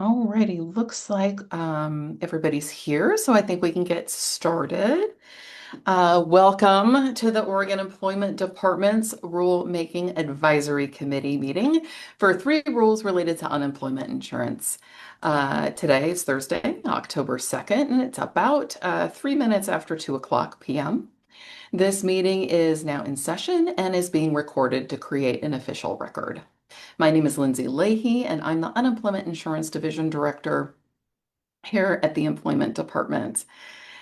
Alrighty, looks like everybody's here, so I think we can get started. Welcome to the Oregon Employment Department's Rulemaking Advisory Committee meeting for three rules related to unemployment insurance. Today is Thursday, October 2nd, and it's about 3 minutes after 2 o'clock p.m. This meeting is now in session and is being recorded to create an official record. My name is Lindsay Leahy, and I'm the Unemployment Insurance Division Director here at the Employment Department.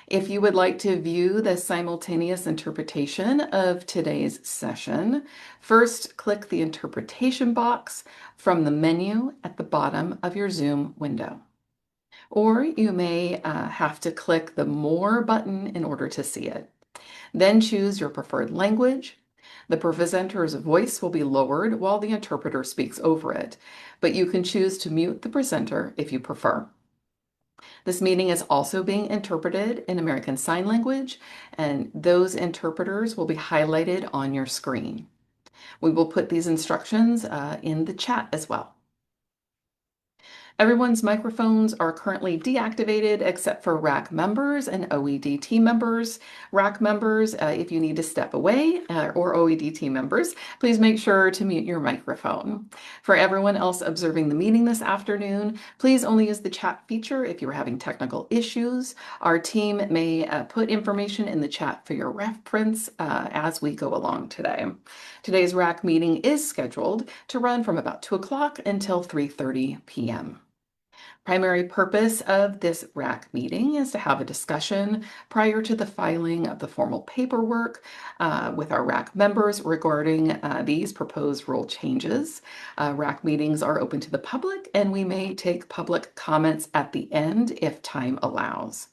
If you would like to view the simultaneous interpretation of today's session, first click the interpretation box from the menu at the bottom of your Zoom window. Or you may have to click the More button in order to see it. Then choose your preferred language. The presenter's voice will be lowered while the interpreter speaks over it, but you can choose to mute the presenter if you prefer. This meeting is also being interpreted in American Sign Language, and those interpreters will be highlighted on your screen. We will put these instructions in the chat as well. Everyone's microphones are currently deactivated except for RAC members and OED team members. RAC members, if you need to step away, or OED team members, please make sure to mute your microphone. For everyone else observing the meeting this afternoon, please only use the chat feature if you're having technical issues. Our team may put information in the chat for your reference as we go along today. Today's RAC meeting is scheduled to run from about 2 o'clock until 3:30 p.m. Primary purpose of this RAC meeting is to have a discussion prior to the filing of the formal paperwork with our RAC members regarding these proposed rule changes. RAC meetings are open to the public, and we may take public comments at the end if time allows.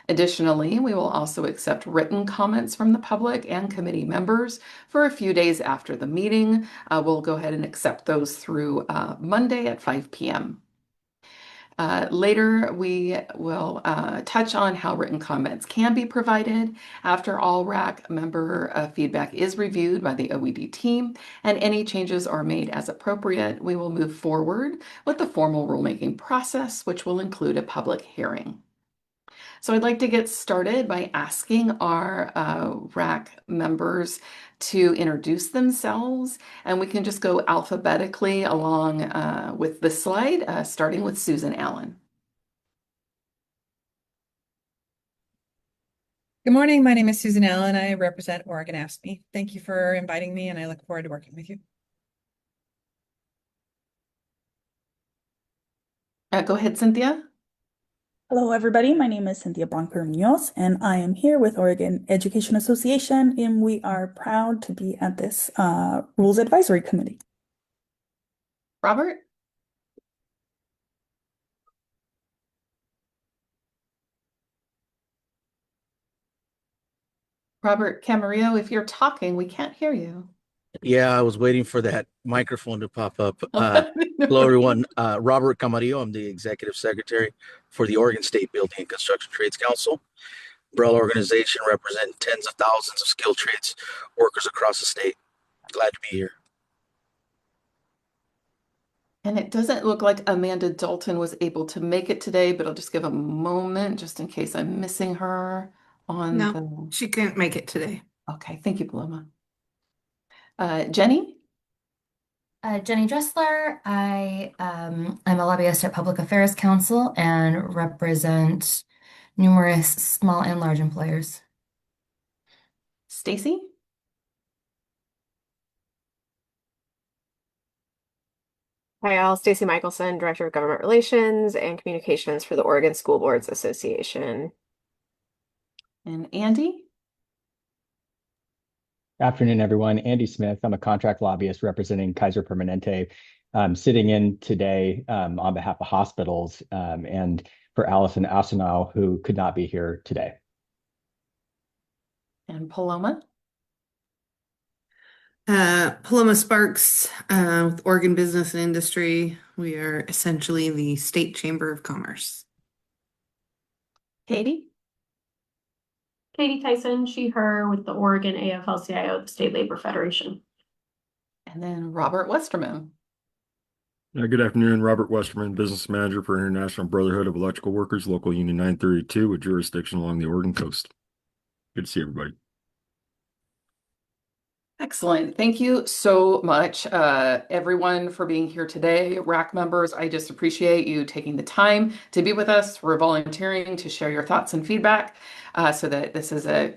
Additionally, we will also accept written comments from the public and committee members for a few days after the meeting. We'll go ahead and accept those through Monday at 5 p.m. Later, we will touch on how written comments can be provided after all RAC member feedback is reviewed by the OED team and any changes are made as appropriate. We will move forward with the formal rulemaking process, which will include a public hearing. So I'd like to get started by asking our RAC members to introduce themselves, and we can just go alphabetically along with the slide, starting with Susan Allen. Good morning. My name is Susan Allen. I represent Oregon AFSCME. Thank you for inviting me, and I look forward to working with you. Go ahead, Cynthia. Hello, everybody. My name is Cynthia Blanco Munoz, and I am here with Oregon Education Association, and we are proud to be at this Rules Advisory Committee. Robert. Robert Camarillo, if you're talking, we can't hear you. Yeah, I was waiting for that microphone to pop up. Hello, everyone. Robert Camarillo. I'm the Executive Secretary for the Oregon State Building and Construction Trades Council, umbrella organization representing tens of thousands of skilled trades workers across the state. Glad to be here. And it doesn't look like Amanda Dalton was able to make it today, but I'll just give a moment just in case I'm missing her on No, she couldn't make it today. Okay, thank you, Paloma. Jenny? Jenny Dressler. I'm a lobbyist at Public Affairs Council and represent numerous small and large employers. Stacy? Hi, all. Stacy Michelson, Director of Government Relations and Communications for the Oregon School Boards Association. And Andy? Afternoon, everyone. Andy Smith. I'm a contract lobbyist representing Kaiser Permanente. Sitting in today on behalf of hospitals and for Allison Asenau, who could not be here today. And Paloma? Paloma Sparks with Oregon Business and Industry. We are essentially the State Chamber of Commerce. Katie? Katie Tyson, she, her, with the Oregon AFL-CIO, the State Labor Federation. And then Robert Westerman. Good afternoon, Robert Westerman, Business Manager for International Brotherhood of Electrical Workers, Local Union 932, with jurisdiction along the Oregon coast. Good to see everybody. Excellent. Thank you so much, everyone, for being here today. RAC members, I just appreciate you taking the time to be with us, for volunteering to share your thoughts and feedback, so that this is an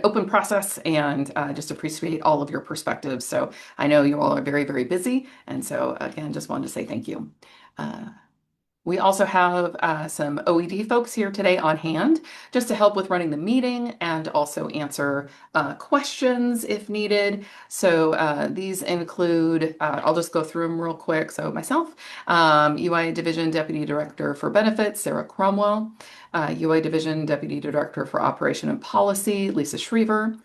open process, and just appreciate all of your perspectives. So I know you all are very, very busy, and so again, just wanted to say thank you. Uh, we also have some OED folks here today on hand just to help with running the meeting and also answer questions if needed. So these include, I'll just go through them real quick. So myself, UI Division Deputy Director for Benefits, Sarah Cromwell, UI Division Deputy Director for Operation and Policy, Lisa Schriever,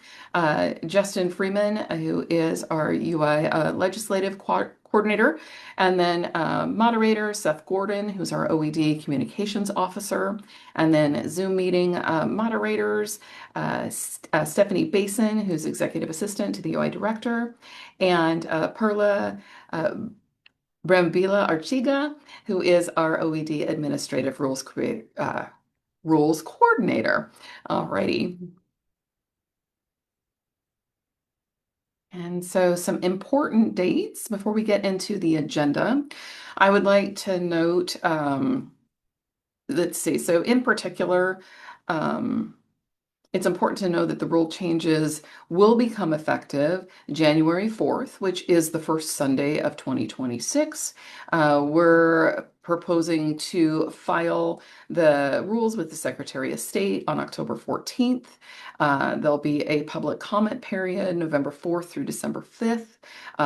Justin Freeman, who is our UI Legislative Coordinator, and then moderator Seth Gordon, who's our OED Communications Officer, and then Zoom meeting moderators Stephanie Basin, who's Executive Assistant to the UI Director, and Perla Brambila Archiga, who is our OED Administrative Rules Coordinator. Alrighty. And so some important dates before we get into the agenda. I would like to note, let's see, so in particular, it's important to know that the rule changes will become effective January 4th, which is the first Sunday of 2026. We're proposing to file the rules with the Secretary of State on October 14th. There'll be a public comment period November 4th through December 5th,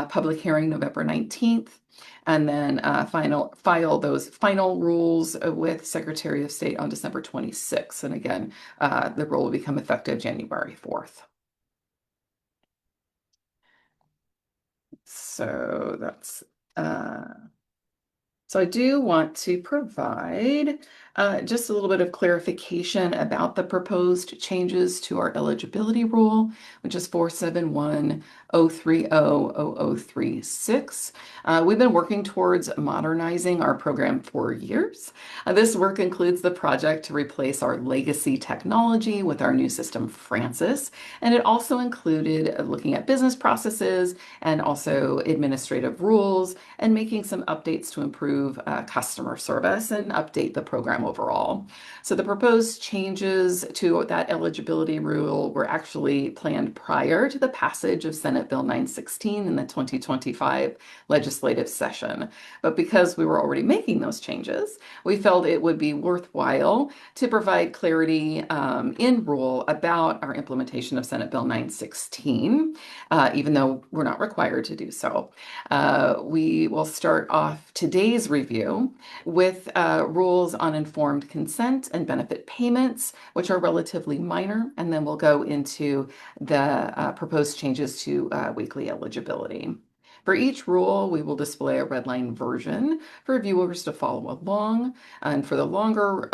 public hearing November 19th, and then file those final rules with Secretary of State on December 26th. And again, the rule will become effective January 4th. So that's so I do want to provide just a little bit of clarification about the proposed changes to our eligibility rule, which is 471-030-0036. We've been working towards modernizing our program for years. This work includes the project to replace our legacy technology with our new system, Francis, and it also included looking at business processes and also administrative rules and making some updates to improve customer service and update the program overall. So the proposed changes to that eligibility rule were actually planned prior to the passage of Senate Bill 916 in the 2025 legislative session. But because we were already making those changes, we felt it would be worthwhile to provide clarity in rule about our implementation of Senate Bill 916, even though we're not required to do so. We will start off today's review with rules on informed consent and benefit payments, which are relatively minor, and then we'll go into the proposed changes to weekly eligibility. For each rule, we will display a red line version for viewers to follow along. And for the longer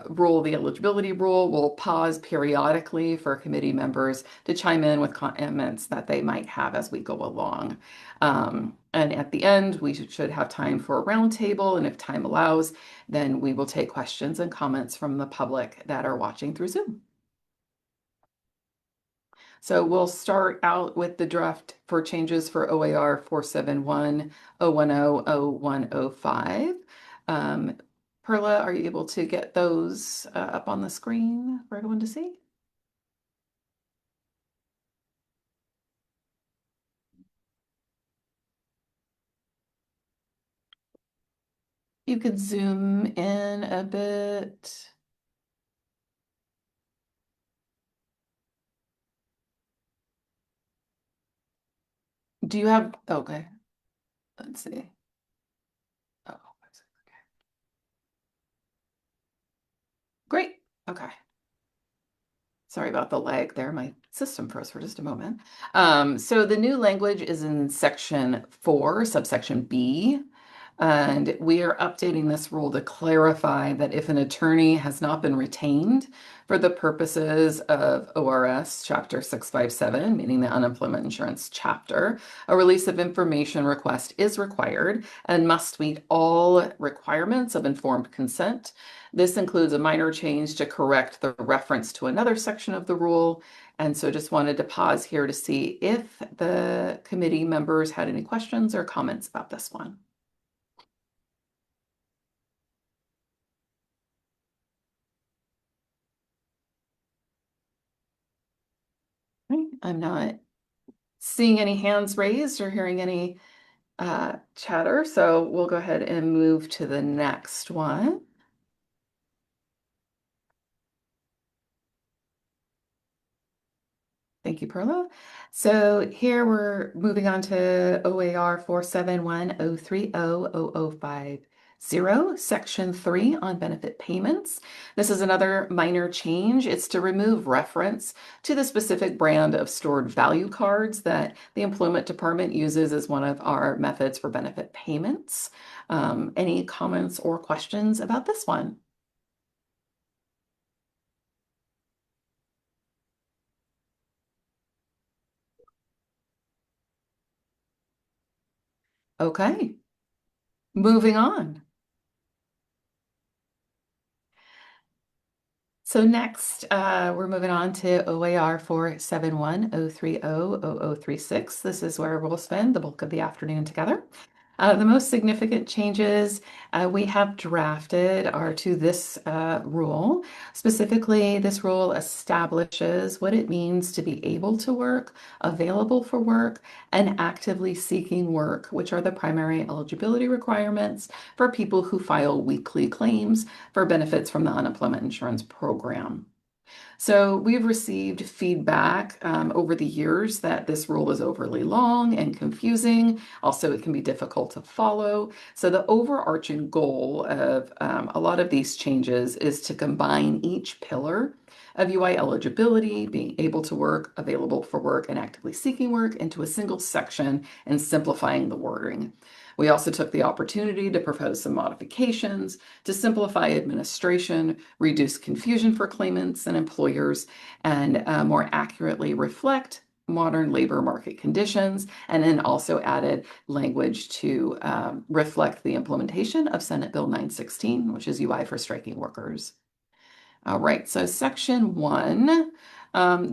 rule, the eligibility rule, we'll pause periodically for committee members to chime in with comments that they might have as we go along. And at the end, we should have time for a roundtable, and if time allows, then we will take questions and comments from the public that are watching through Zoom. So we'll start out with the draft for changes for OAR 471-010-0105. Perla, are you able to get those up on the screen for everyone to see? You could zoom in a bit. Do you have, okay, let's see. Oh, okay. Great, okay. Sorry about the lag there. My system froze for just a moment. So the new language is in section 4, subsection B. And we are updating this rule to clarify that if an attorney has not been retained for the purposes of ORS Chapter 657, meaning the unemployment insurance chapter, a release of information request is required and must meet all requirements of informed consent. This includes a minor change to correct the reference to another section of the rule. And so just wanted to pause here to see if the committee members had any questions or comments about this one. Okay, I'm not seeing any hands raised or hearing any chatter, so we'll go ahead and move to the next one. Thank you, Perla. So here we're moving on to OAR 471030050, Section 3 on benefit payments. This is another minor change. It's to remove reference to the specific brand of stored value cards that the Employment Department uses as one of our methods for benefit payments. Any comments or questions about this one? Okay, moving on. So next, we're moving on to OAR 471030036. This is where we'll spend the bulk of the afternoon together. The most significant changes we have drafted are to this rule. Specifically, this rule establishes what it means to be able to work, available for work, and actively seeking work, which are the primary eligibility requirements for people who file weekly claims for benefits from the unemployment insurance program. So we've received feedback over the years that this rule is overly long and confusing. Also, it can be difficult to follow. So the overarching goal of a lot of these changes is to combine each pillar of UI eligibility, being able to work, available for work, and actively seeking work into a single section and simplifying the wording. We also took the opportunity to propose some modifications to simplify administration, reduce confusion for claimants and employers, and more accurately reflect modern labor market conditions, and then also added language to reflect the implementation of Senate Bill 916, which is UI for striking workers. All right, so section 1.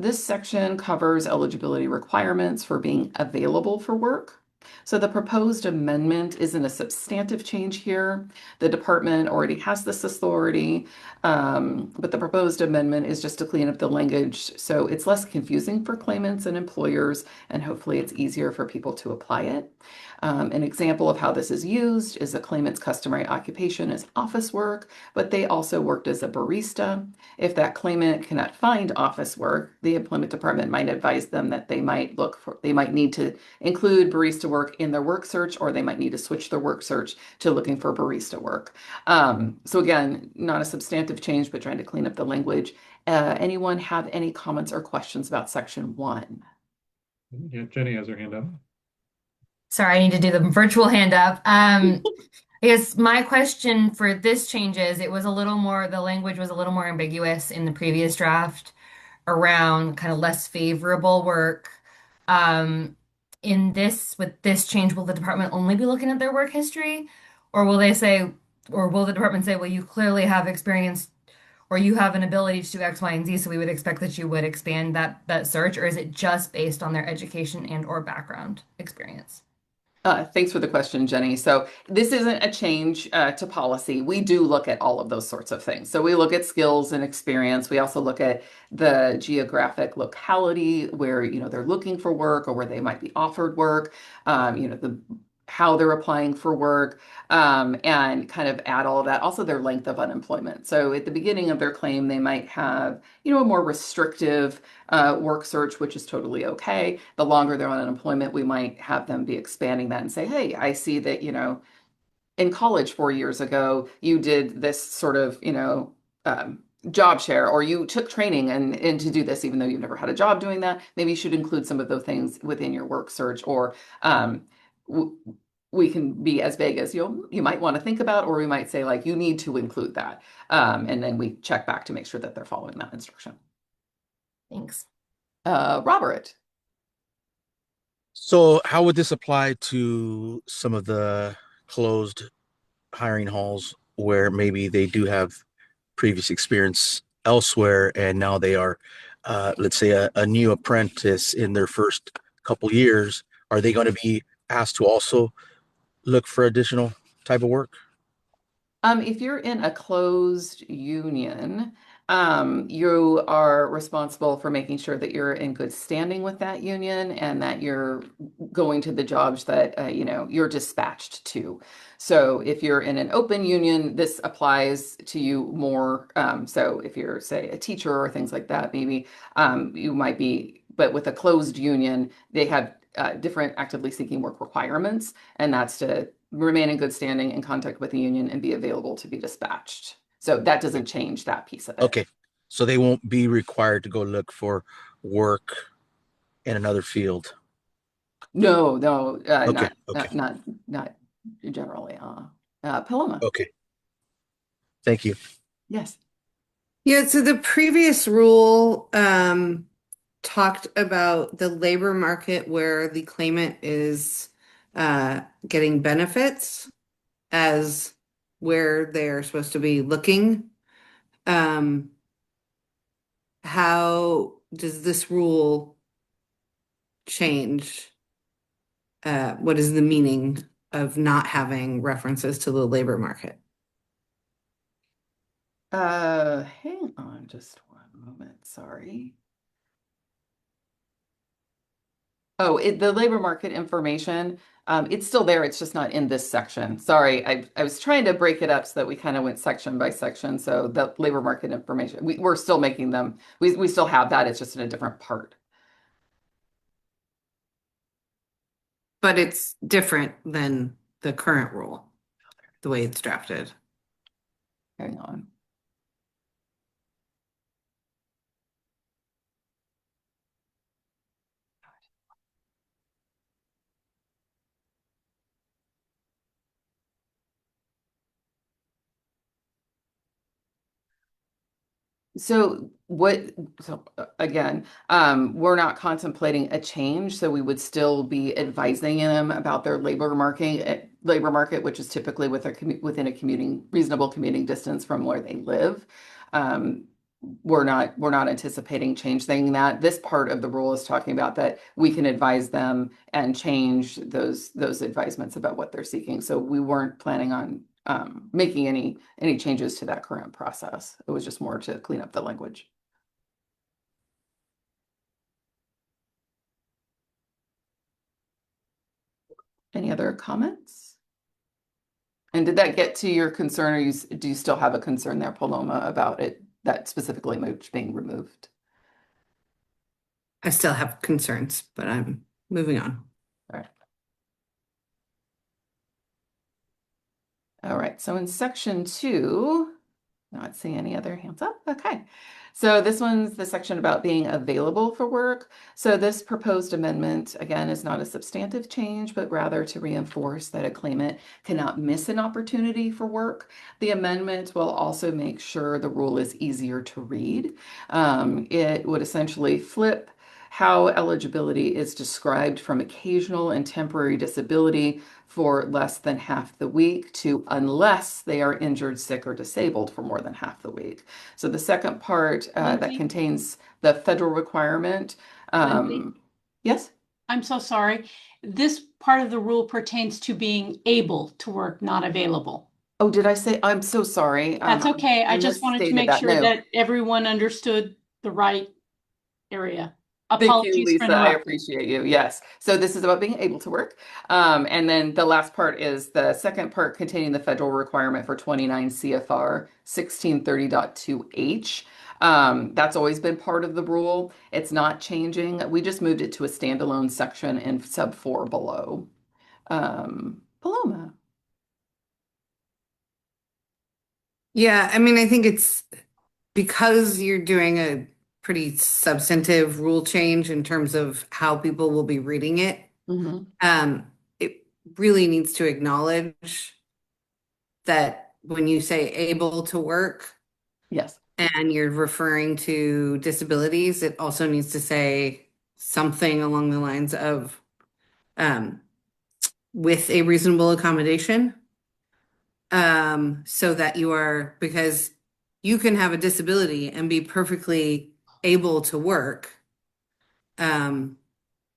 This section covers eligibility requirements for being available for work. So the proposed amendment isn't a substantive change here. The department already has this authority, but the proposed amendment is just to clean up the language so it's less confusing for claimants and employers, and hopefully it's easier for people to apply it. An example of how this is used is the claimant's customary occupation is office work, but they also worked as a barista. If that claimant cannot find office work, the employment department might advise them that they might need to include barista work in their work search, or they might need to switch their work search to looking for barista work. So again, not a substantive change, but trying to clean up the language. Anyone have any comments or questions about section 1? Yeah, Jenny has her hand up. Sorry, I need to do the virtual hand up. I guess my question for this changes, it was a little more, the language was a little more ambiguous in the previous draft around kind of less favorable work. Um, with this change, will the department only be looking at their work history? Or will they say, or will the department say, well, you clearly have experience or you have an ability to do X, Y, and Z, so we would expect that you would expand that search, or is it just based on their education and or background experience? Thanks for the question, Jenny. So this isn't a change to policy. We do look at all of those sorts of things. So we look at skills and experience. We also look at the geographic locality where, they're looking for work or where they might be offered work, how they're applying for work, and kind of add all of that. Also their length of unemployment. So at the beginning of their claim, they might have, a more restrictive work search, which is totally okay. The longer they're on unemployment, we might have them be expanding that and say, hey, I see that, in college 4 years ago, you did this sort of, job share, or you took training and to do this, even though you've never had a job doing that. Maybe you should include some of those things within your work search, or we can be as vague as you might want to think about, or we might say like you need to include that. And then we check back to make sure that they're following that instruction. Thanks. Robert. So how would this apply to some of the closed hiring halls where maybe they do have previous experience elsewhere and now they are, let's say, a new apprentice in their first couple years? Are they going to be asked to also look for additional type of work? If you're in a closed union, you are responsible for making sure that you're in good standing with that union and that you're going to the jobs that you're dispatched to. So if you're in an open union, this applies to you more. So if you're, say, a teacher or things like that, maybe you might be, but with a closed union, they have different actively seeking work requirements, and that's to remain in good standing in contact with the union and be available to be dispatched. So that doesn't change that piece of it. Okay. So they won't be required to go look for work in another field. No, no, Okay. Okay. not generally. Paloma. Okay. Thank you. Yes. Yeah, so the previous rule talked about the labor market where the claimant is getting benefits as where they're supposed to be looking. How does this rule change? What is the meaning of not having references to the labor market? Hang on just one moment. Sorry. Oh, the labor market information, it's still there. It's just not in this section. Sorry, I was trying to break it up so that we kind of went section by section. So the labor market information, we're still making them. We still have that. It's just in a different part. But it's different than the current rule, the way it's drafted. Hang on. So again, we're not contemplating a change, so we would still be advising them about their labor market, which is typically within a reasonable commuting distance from where they live. Um, we're not anticipating changing that. This part of the rule is talking about that we can advise them and change those advisements about what they're seeking. So we weren't planning on making any changes to that current process. It was just more to clean up the language. Any other comments? And did that get to your concern, or do you still have a concern there, Paloma, about it, that specific language being removed? I still have concerns, but I'm moving on. All right. All right, so in section 2, not seeing any other hands up. Okay. So this one's the section about being available for work. So this proposed amendment, again, is not a substantive change, but rather to reinforce that a claimant cannot miss an opportunity for work. The amendment will also make sure the rule is easier to read. It would essentially flip how eligibility is described from occasional and temporary disability for less than half the week to unless they are injured, sick, or disabled for more than half the week. So the second part that Lindsay? contains the federal requirement. Lindsay? Yes? I'm so sorry. This part of the rule pertains to being able to work, not available. Oh, did I say? I'm so sorry. That's okay. I just wanted to misstated make that. sure No. that everyone understood the right area. Thank you, Apologies for Lisa. I interrupting. appreciate you. Yes. So this is about being able to work. And then the last part is the second part containing the federal requirement for 29 CFR 1630.2H. That's always been part of the rule. It's not changing. We just moved it to a standalone section in sub 4 below. Paloma. Yeah, I mean, I think it's because you're doing a pretty substantive rule change in terms of how people will be reading it. Mhm. Um, it really needs to acknowledge that when you say able to work Yes. and you're referring to disabilities, it also needs to say something along the lines of um, with a reasonable accommodation. So that you are, because you can have a disability and be perfectly able to work um,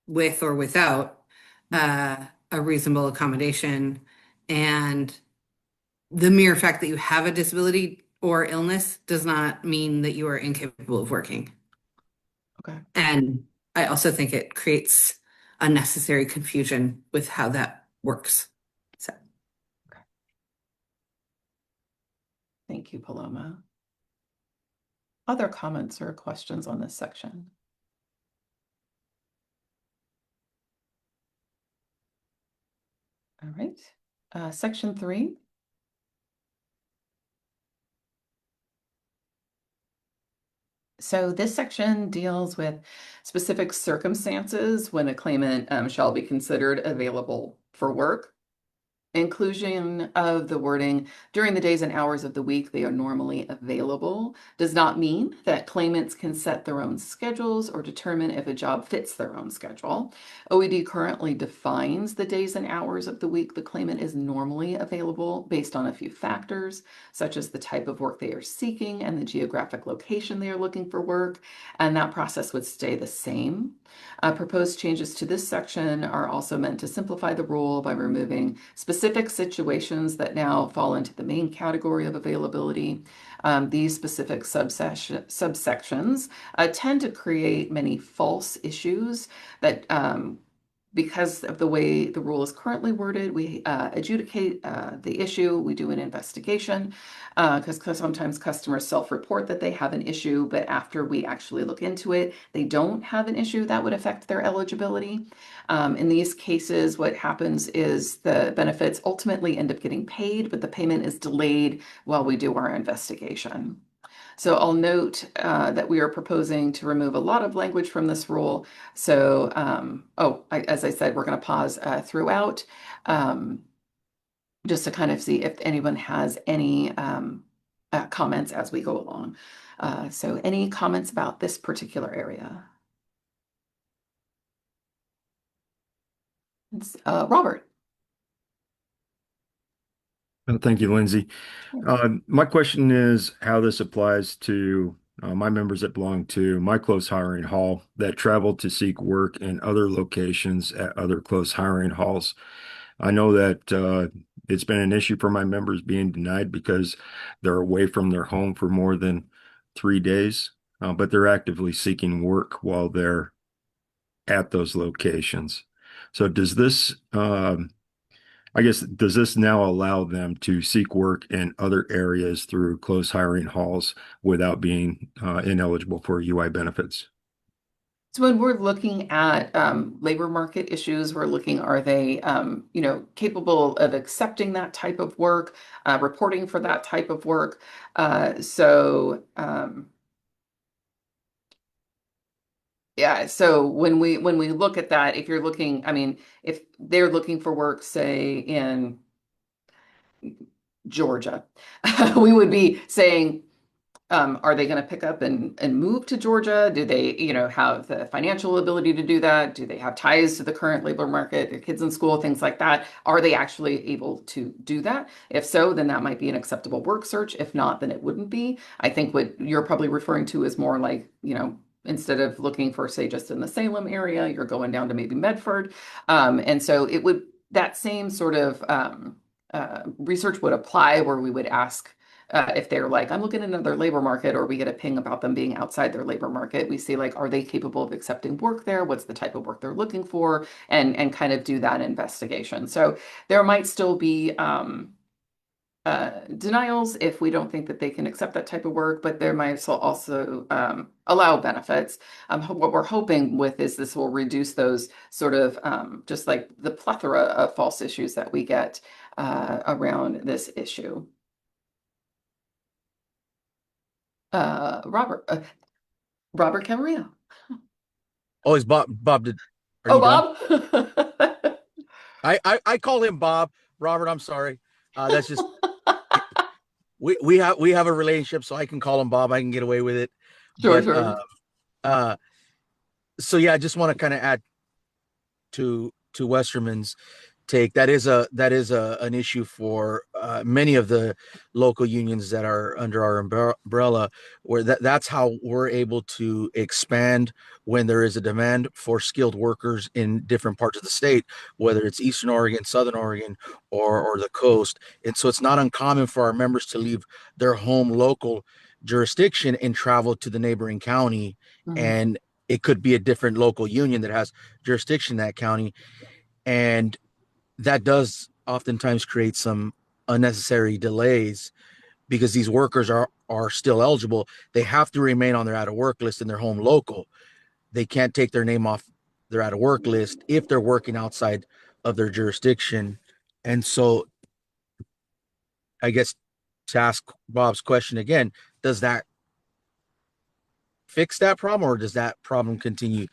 with or without a reasonable accommodation. And the mere fact that you have a disability or illness does not mean that you are incapable of working. Okay. And I also think it creates unnecessary confusion with how that works. So. Thank you, Paloma. Other comments or questions on this section? All right. Section 3. So this section deals with specific circumstances when a claimant shall be considered available for work. Inclusion of the wording during the days and hours of the week they are normally available does not mean that claimants can set their own schedules or determine if a job fits their own schedule. OED currently defines the days and hours of the week the claimant is normally available based on a few factors, such as the type of work they are seeking and the geographic location they are looking for work, and that process would stay the same. Proposed changes to this section are also meant to simplify the rule by removing specific situations that now fall into the main category of availability. These specific subsections tend to create many false issues that because of the way the rule is currently worded, we adjudicate the issue, we do an investigation, because sometimes customers self-report that they have an issue, but after we actually look into it, they don't have an issue that would affect their eligibility. In these cases, what happens is the benefits ultimately end up getting paid, but the payment is delayed while we do our investigation. So I'll note that we are proposing to remove a lot of language from this rule. So, as I said, we're going to pause throughout um, just to kind of see if anyone has any comments as we go along. So any comments about this particular area? It's, Robert. Thank you, Lindsay. My question is how this applies to my members that belong to my close hiring hall that travel to seek work in other locations at other close hiring halls. I know that it's been an issue for my members being denied because they're away from their home for more than 3 days, but they're actively seeking work while they're at those locations. So does this I guess, does this now allow them to seek work in other areas through close hiring halls without being ineligible for UI benefits? So when we're looking at labor market issues, we're looking, are they, capable of accepting that type of work, reporting for that type of work? Yeah, so when we look at that, if you're looking, I mean, if they're looking for work, say in Georgia, we would be saying, are they going to pick up and move to Georgia? Do they, have the financial ability to do that? Do they have ties to the current labor market, their kids in school, things like that? Are they actually able to do that? If so, then that might be an acceptable work search. If not, then it wouldn't be. I think what you're probably referring to is more like, instead of looking for, say, just in the Salem area, you're going down to maybe Medford. And so that same sort of research would apply where we would ask if they're like, I'm looking at another labor market, or we get a ping about them being outside their labor market, we see like, are they capable of accepting work there? What's the type of work they're looking for? And kind of do that investigation. So there might still be denials if we don't think that they can accept that type of work, but there might also allow benefits. What we're hoping with is this will reduce those sort of just like the plethora of false issues that we get around this issue. Robert Camarillo. Oh, is Bob did are Oh, you done? Bob. I call him Bob. Robert, I'm sorry. That's just we have a relationship, so I can call him Bob. I can get away with it. Sure, But sure. uh, so yeah, I just want to kind of add to Westerman's take. That is an issue for many of the local unions that are under our umbrella, where that's how we're able to expand when there is a demand for skilled workers in different parts of the state, whether it's Eastern Oregon, Southern Oregon, or the coast. And so it's not uncommon for our members to leave their home local jurisdiction and travel to the neighboring county, Mhm. and it could be a different local union that has jurisdiction in that county, and that does oftentimes create some unnecessary delays because these workers are still eligible. They have to remain on their out of work list in their home local. They can't take their name off their out of work list if they're working outside of their jurisdiction. And so I guess to ask Bob's question again, does that fix that problem, or does that problem continue?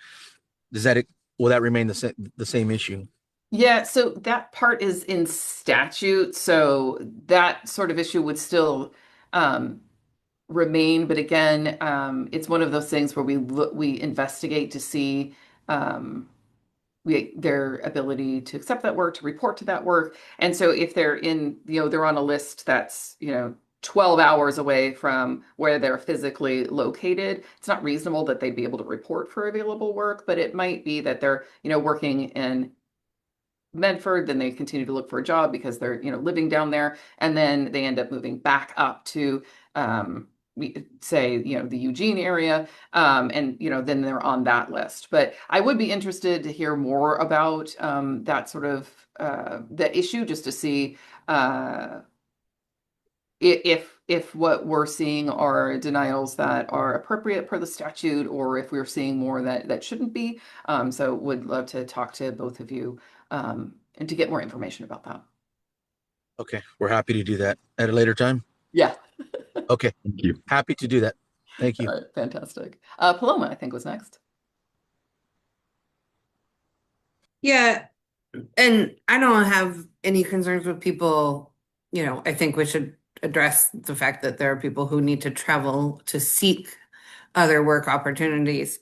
Does that will that remain the same issue? Yeah, so that part is in statute, so that sort of issue would still um, remain. But again, it's one of those things where we investigate to see um, their ability to accept that work, to report to that work. And so if they're they're on a list that's 12 hours away from where they're physically located, it's not reasonable that they'd be able to report for available work, but it might be that they're working in Medford, then they continue to look for a job because they're, living down there, and then they end up moving back up to, we say, the Eugene area, and then they're on that list. But I would be interested to hear more about that sort of the issue, just to see uh, if what we're seeing are denials that are appropriate per the statute, or if we're seeing more that shouldn't be. So would love to talk to both of you and to get more information about that. Okay, we're happy to do that at a later time. Yeah. Okay, Thank you. happy to do that. Thank you. All right, fantastic. Paloma, I think, was next. Yeah, and I don't have any concerns with people. I think we should address the fact that there are people who need to travel to seek other work opportunities.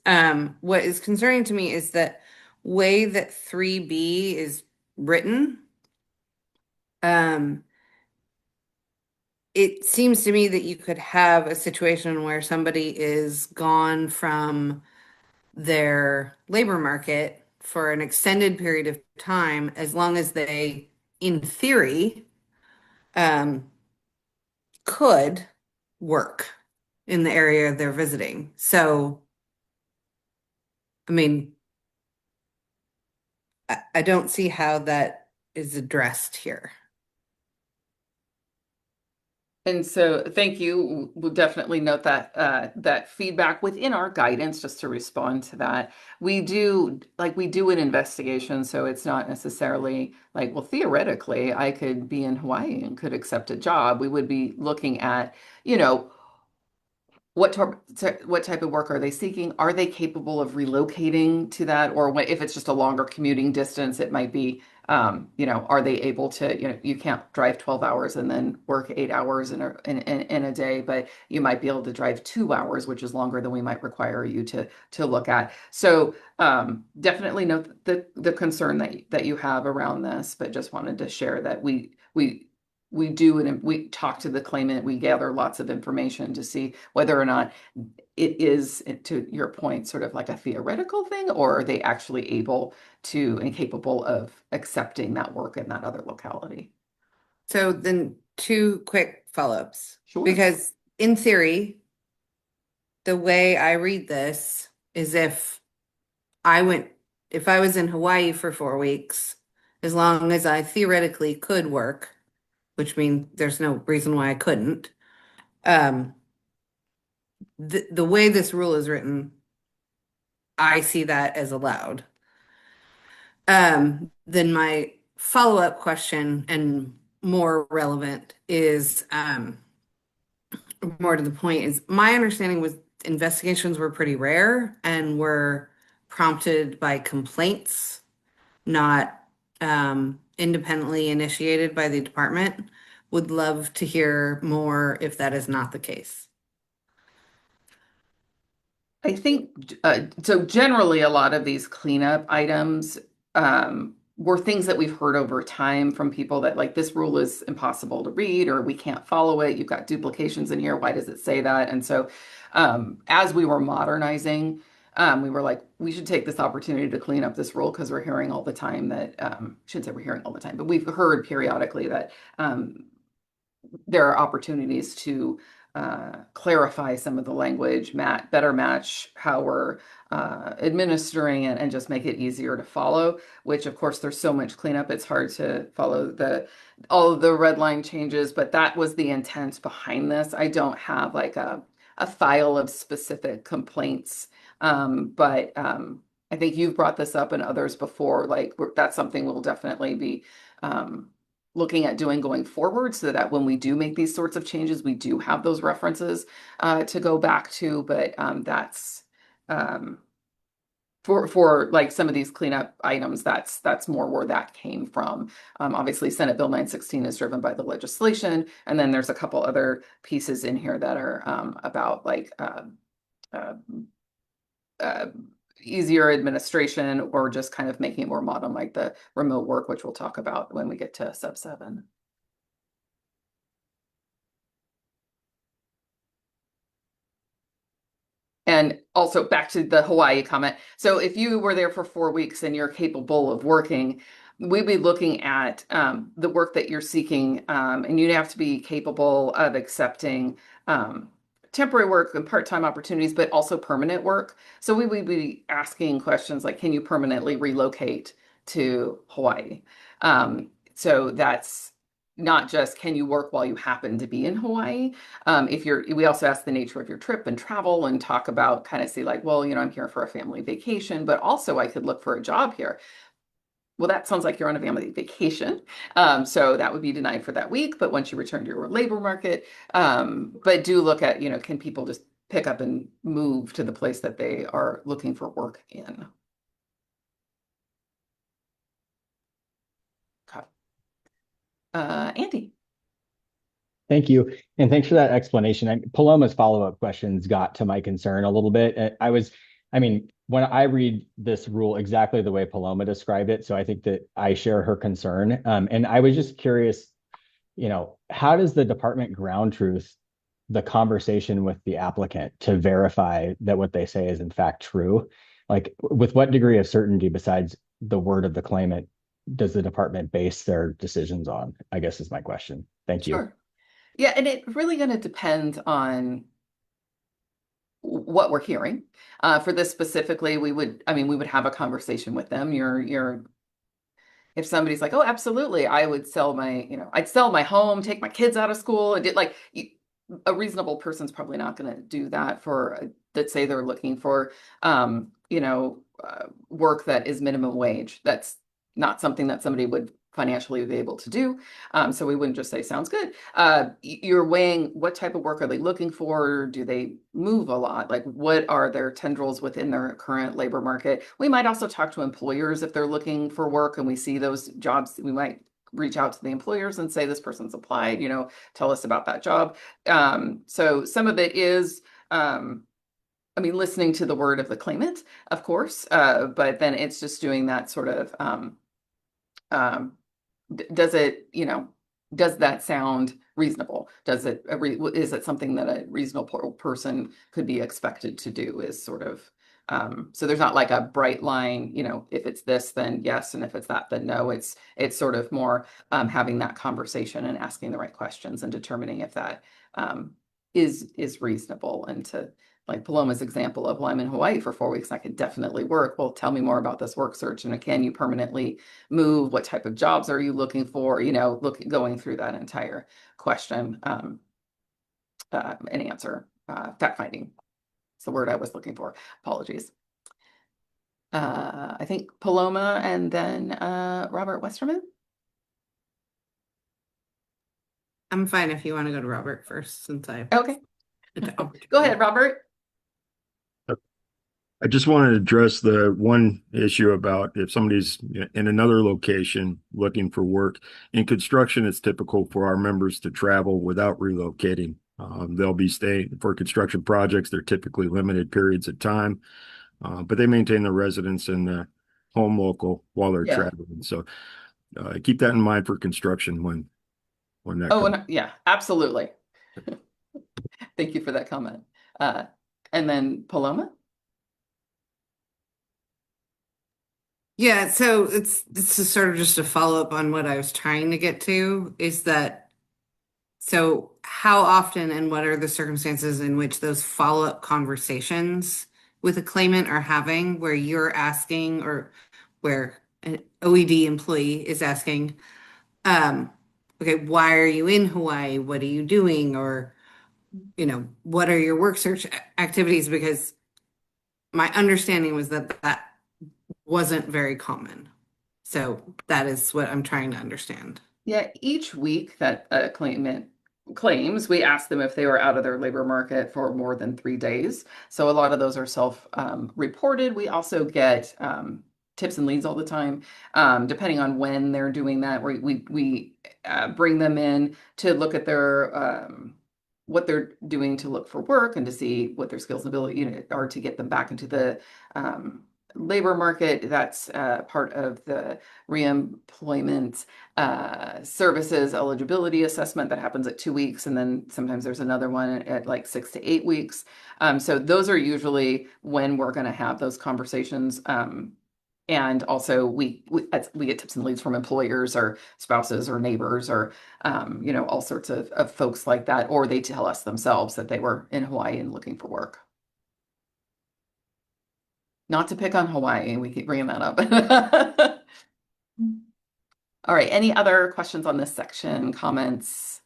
What is concerning to me is that way that 3B is written. Um, it seems to me that you could have a situation where somebody is gone from their labor market for an extended period of time, as long as they, in theory, um, could work in the area they're visiting. So, I mean, I don't see how that is addressed here. And so, thank you. We'll definitely note that feedback within our guidance, just to respond to that. We do an investigation, so it's not necessarily like, well, theoretically, I could be in Hawaii and could accept a job. We would be looking at, you know, what type of work are they seeking? Are they capable of relocating to that? Or if it's just a longer commuting distance, it might be, are they able to, you can't drive 12 hours and then work 8 hours in a day, but you might be able to drive 2 hours, which is longer than we might require you to look at. So definitely note the concern that you have around this, but just wanted to share that we do, and we talk to the claimant, we gather lots of information to see whether or not it is, to your point, sort of like a theoretical thing, or are they actually able to and capable of accepting that work in that other locality. So then two quick follow-ups. Sure. Because in theory, the way I read this is if I was in Hawaii for 4 weeks, as long as I theoretically could work, which means there's no reason why I couldn't. The way this rule is written, I see that as allowed. Then my follow-up question, and more relevant, is more to the point, is my understanding was investigations were pretty rare and were prompted by complaints, not independently initiated by the department. Would love to hear more if that is not the case. I think so. Generally, a lot of these cleanup items were things that we've heard over time from people that like this rule is impossible to read or we can't follow it. You've got duplications in here. Why does it say that? And so, as we were modernizing, we were like, we should take this opportunity to clean up this rule because we're hearing all the time that shouldn't say we're hearing all the time, but we've heard periodically that there are opportunities to clarify some of the language, better match how we're administering it, and just make it easier to follow. Which, of course, there's so much cleanup; it's hard to follow all of the red line changes. But that was the intent behind this. I don't have like a file of specific complaints, but I think you've brought this up and others before. Like that's something we'll definitely be. Looking at doing going forward so that when we do make these sorts of changes, we do have those references to go back to. But that's um, for like some of these cleanup items, that's more where that came from. Obviously, Senate Bill 916 is driven by the legislation, and then there's a couple other pieces in here that are about like uh, uh, easier administration or just kind of making it more modern, like the remote work, which we'll talk about when we get to sub 7. And also back to the Hawaii comment. So if you were there for 4 weeks and you're capable of working, we'd be looking at the work that you're seeking, and you'd have to be capable of accepting temporary work and part-time opportunities, but also permanent work. So we would be asking questions like, can you permanently relocate to Hawaii? So that's not just can you work while you happen to be in Hawaii. We also ask the nature of your trip and travel and talk about kind of see like, well, I'm here for a family vacation, but also I could look for a job here. Well, that sounds like you're on a family vacation. So that would be denied for that week. But once you return to your labor market, but do look at, can people just pick up and move to the place that they are looking for work in? Okay. Andy. Thank you. And thanks for that explanation. Paloma's follow-up questions got to my concern a little bit. I mean, when I read this rule exactly the way Paloma described it, so I think that I share her concern. And I was just curious, how does the department ground truth the conversation with the applicant to verify that what they say is in fact true? Like, with what degree of certainty besides the word of the claimant does the department base their decisions on? I guess is my question. Thank you. Sure. Yeah, and it really going to depend on what we're hearing. For this specifically, we would have a conversation with them. If somebody's like, oh, absolutely, I would sell I'd sell my home, take my kids out of school, and a reasonable person's probably not going to do that that say they're looking for, work that is minimum wage. That's not something that somebody would financially be able to do. So we wouldn't just say, sounds good. You're weighing what type of work are they looking for? Do they move a lot? Like, what are their tendrils within their current labor market? We might also talk to employers if they're looking for work and we see those jobs. We might reach out to the employers and say, this person's applied, tell us about that job. So some of it is, listening to the word of the claimant, of course, but then it's just doing that sort of, um, does that sound reasonable? Is it something that a reasonable person could be expected to do is sort of, so there's not like a bright line, if it's this, then yes, and if it's that, then no. It's sort of more having that conversation and asking the right questions and determining if that is reasonable. And to like Paloma's example of, well, I'm in Hawaii for 4 weeks, I could definitely work. Well, tell me more about this work search. And can you permanently move? What type of jobs are you looking for? Going through that entire question and answer. Fact finding. It's the word I was looking for. Apologies. I think Paloma and then Robert Westerman. I'm fine if you want to go to Robert first, since I Okay. Go ahead, Robert. I just wanted to address the one issue about if somebody's in another location looking for work. In construction, it's typical for our members to travel without relocating. They'll be staying for construction projects. They're typically limited periods of time, but they maintain their residence in the home local while they're Yeah. traveling. So keep that in mind for construction when that Oh, comes. and yeah, absolutely. Thank you for that comment. Uh, and then Paloma? Yeah, so this is sort of just a follow-up on what I was trying to get to, is that so how often and what are the circumstances in which those follow-up conversations with a claimant are having where you're asking or where an OED employee is asking, um, okay, why are you in Hawaii? What are you doing? Or, what are your work search activities? Because my understanding was that that wasn't very common. So that is what I'm trying to understand. Yeah, each week that a claimant claims, we ask them if they were out of their labor market for more than 3 days. So a lot of those are self-reported. We also get tips and leads all the time, depending on when they're doing that. We bring them in to look at their what they're doing to look for work and to see what their skills and ability, are to get them back into the labor market. That's part of the reemployment services eligibility assessment that happens at 2 weeks, and then sometimes there's another one at like 6 to 8 weeks. So those are usually when we're going to have those conversations. And also we get tips and leads from employers or spouses or neighbors or all sorts of folks like that, or they tell us themselves that they were in Hawaii and looking for work. Not to pick on Hawaii, we keep bringing that up. All right, any other questions on this section, comments?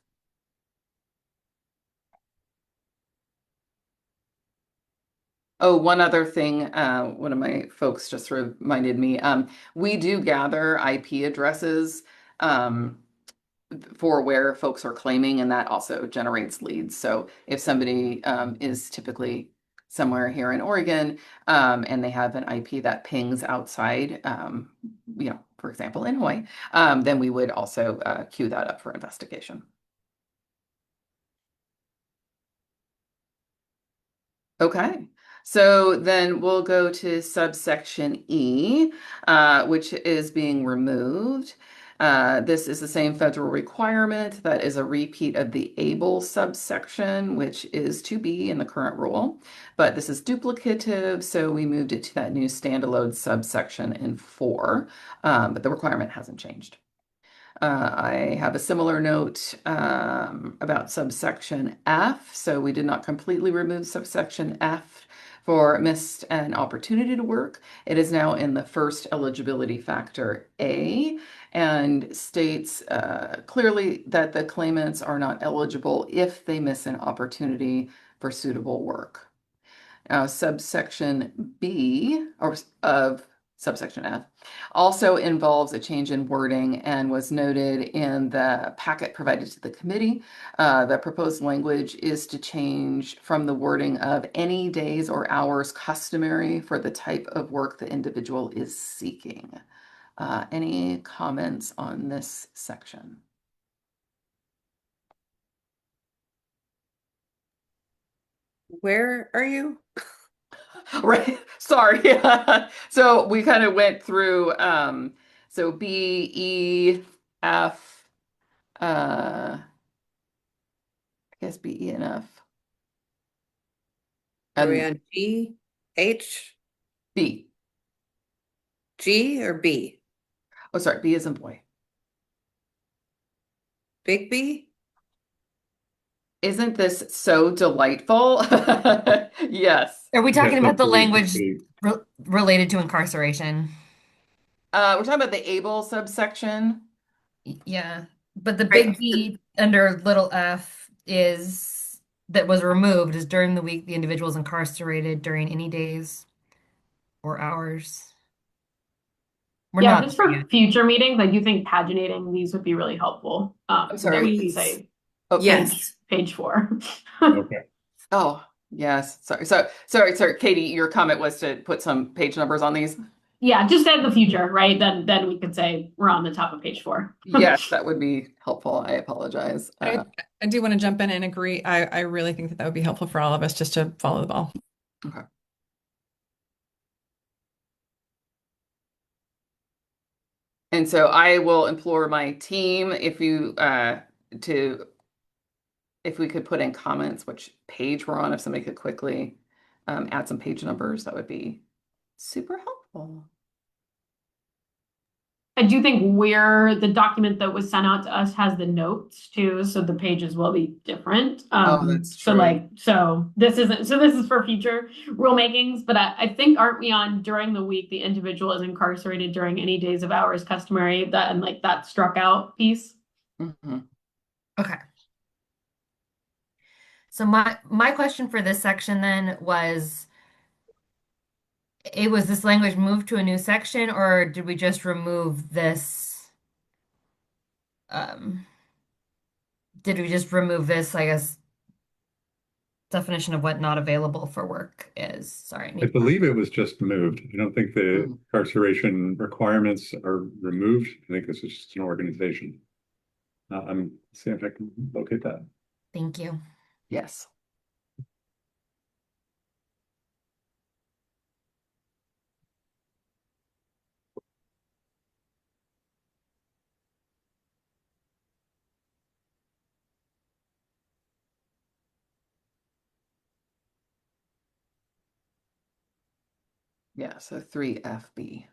Oh, one other thing, one of my folks just reminded me, we do gather IP addresses for where folks are claiming, and that also generates leads. So if somebody is typically somewhere here in Oregon, and they have an IP that pings outside, for example, in Hawaii, then we would also queue that up for investigation. Okay, so then we'll go to subsection E, which is being removed. This is the same federal requirement that is a repeat of the able subsection, which is to be in the current rule, but this is duplicative, so we moved it to that new standalone subsection in 4, but the requirement hasn't changed. I have a similar note about subsection F. So we did not completely remove subsection F for missed an opportunity to work. It is now in the first eligibility factor A and states clearly that the claimants are not eligible if they miss an opportunity for suitable work. Now, subsection B of subsection F also involves a change in wording and was noted in the packet provided to the committee. The proposed language is to change from the wording of any days or hours customary for the type of work the individual is seeking. Any comments on this section? Where are you? Right. Sorry. So we kind of went through so B, E, F, I guess B, E, and F. Are we And on G, H, B. G, or B? Oh, sorry, B is in boy. Big B? Isn't this so delightful? Yes. Are we Yes, talking about the absolutely. language related to incarceration? We're talking about the able subsection. Yeah, but the Right. big B under little f is that was removed is during the week the individual is incarcerated during any days or hours. We're Yeah, not just there for yet. future meetings, I do think paginating these would be really helpful. I'm There we sorry. can say Oh, Yes. page 4. Okay. oh, Yes. Sorry, Katie, your comment was to put some page numbers on these. Yeah, just in the future, right? Then we could say we're on the top of page 4. Yes, that would be helpful. I apologize. I do want to jump in and agree. I really think that that would be helpful for all of us just to follow the ball. Okay. And so I will implore my team to if we could put in comments which page we're on, if somebody could quickly add some page numbers, that would be super helpful. I do think where the document that was sent out to us has the notes too, so the pages will be different. Oh, that's So true. this is for future rulemakings, but I think aren't we on during the week the individual is incarcerated during any days of hours customary that and like that struck out piece. Mhm. Okay. So my question for this section then was, it was this language moved to a new section, or did we just remove this? Um, did we just remove this, I guess, definition of what not available for work is? Sorry, I I need more. believe it was just moved. I don't think the Mm. incarceration requirements are removed. I think this is just an organization. I'm seeing if I can locate that. Thank you. Yes. Yeah, so 3FB.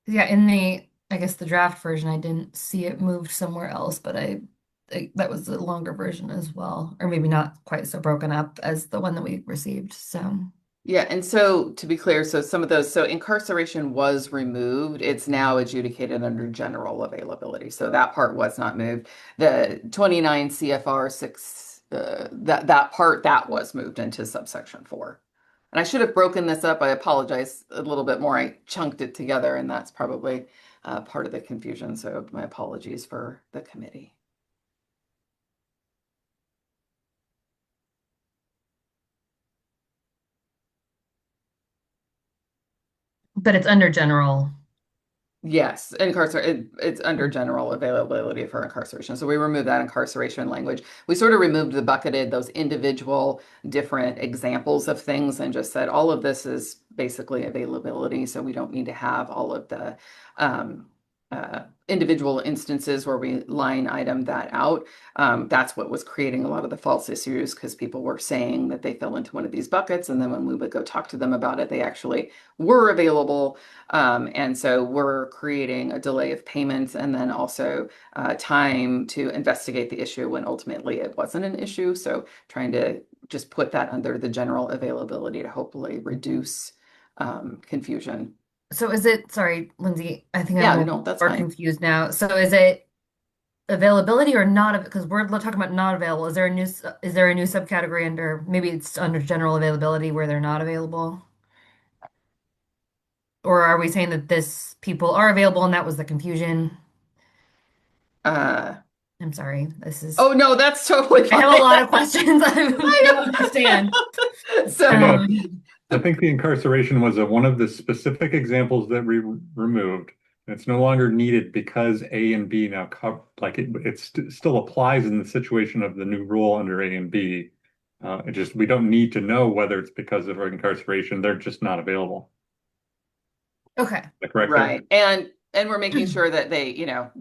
Yeah, in the, I guess the draft version, I didn't see it moved somewhere else, but that was the longer version as well, or maybe not quite so broken up as the one that we received. So, Yeah, and so to be clear, so some of those, so incarceration was removed. It's now adjudicated under general availability. So that part was not moved. The 29 CFR 6, that part that was moved into subsection 4. And I should have broken this up. I apologize a little bit more. I chunked it together, and that's probably part of the confusion. So my apologies for the committee. but it's under general. Yes, it's under general availability for incarceration. So we removed that incarceration language. We sort of removed the bucketed, those individual different examples of things and just said all of this is basically availability. So we don't need to have all of the individual instances where we line item that out. That's what was creating a lot of the false issues because people were saying that they fell into one of these buckets. And then when we would go talk to them about it, they actually were available. And so we're creating a delay of payments and then also time to investigate the issue when ultimately it wasn't an issue. So trying to just put that under the general availability to hopefully reduce confusion. So is it, sorry, Lindsay, I think I'm Yeah, a little no, that's more fine. confused now. So is it availability or not? Because we're talking about not available. Is there a new subcategory under, maybe it's under general availability where they're not available? Or are we saying that this people are available and that was the confusion? Uh, I'm sorry. This is, oh, no, that's totally I fine. have a lot of questions. I don't I understand. know. So, I know. Um, I think the incarceration was one of the specific examples that we removed. It's no longer needed because A and B now cover, like still applies in the situation of the new rule under A and B. It just, we don't need to know whether it's because of incarceration. They're just not available. okay. Is that correct, Katie? right. And we're making sure that they,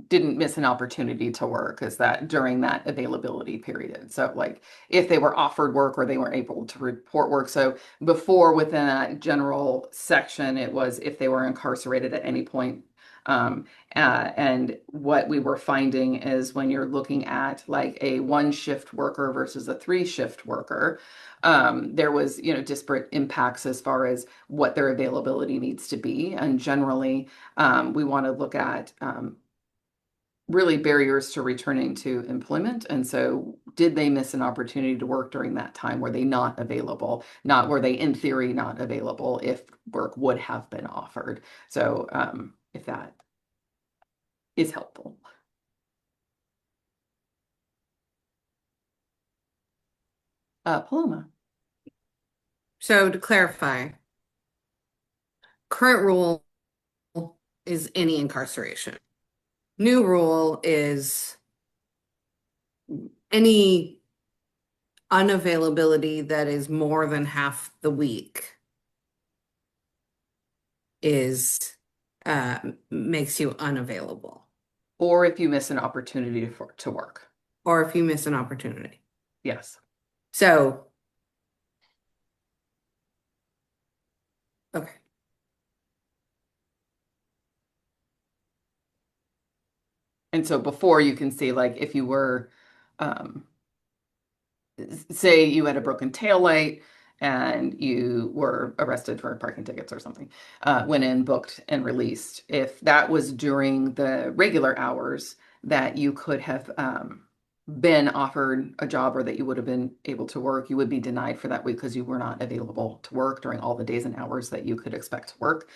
didn't miss an opportunity to work is that during that availability period. So like if they were offered work or they weren't able to report work. So before within that general section, it was if they were incarcerated at any point. And what we were finding is when you're looking at like a one shift worker versus a three shift worker, there was, disparate impacts as far as what their availability needs to be. And generally, we want to look at really barriers to returning to employment. And so, did they miss an opportunity to work during that time? Were they not available? Not were they, in theory, not available if work would have been offered? So, if that is helpful. Paloma. So to clarify, current rule is any incarceration. New rule is any unavailability that is more than half the week is makes you unavailable, Or if you miss an opportunity to work. or if you miss an opportunity. Yes. So, okay. And so before you can see, like, if you were, say you had a broken tail light and you were arrested for parking tickets or something, went in, booked, and released. If that was during the regular hours that you could have been offered a job or that you would have been able to work, you would be denied for that week because you were not available to work during all the days and hours that you could expect to work.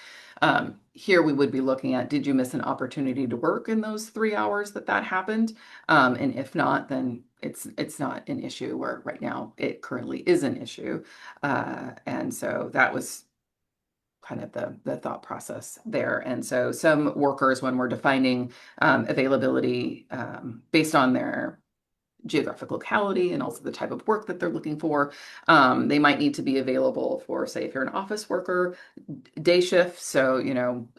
Here we would be looking at, did you miss an opportunity to work in those 3 hours that happened? And if not, then it's not an issue, where right now it currently is an issue. And so that was kind of the thought process there. And so some workers, when we're defining availability based on their geographic locality and also the type of work that they're looking for, they might need to be available for, say, if you're an office worker, day shift. So,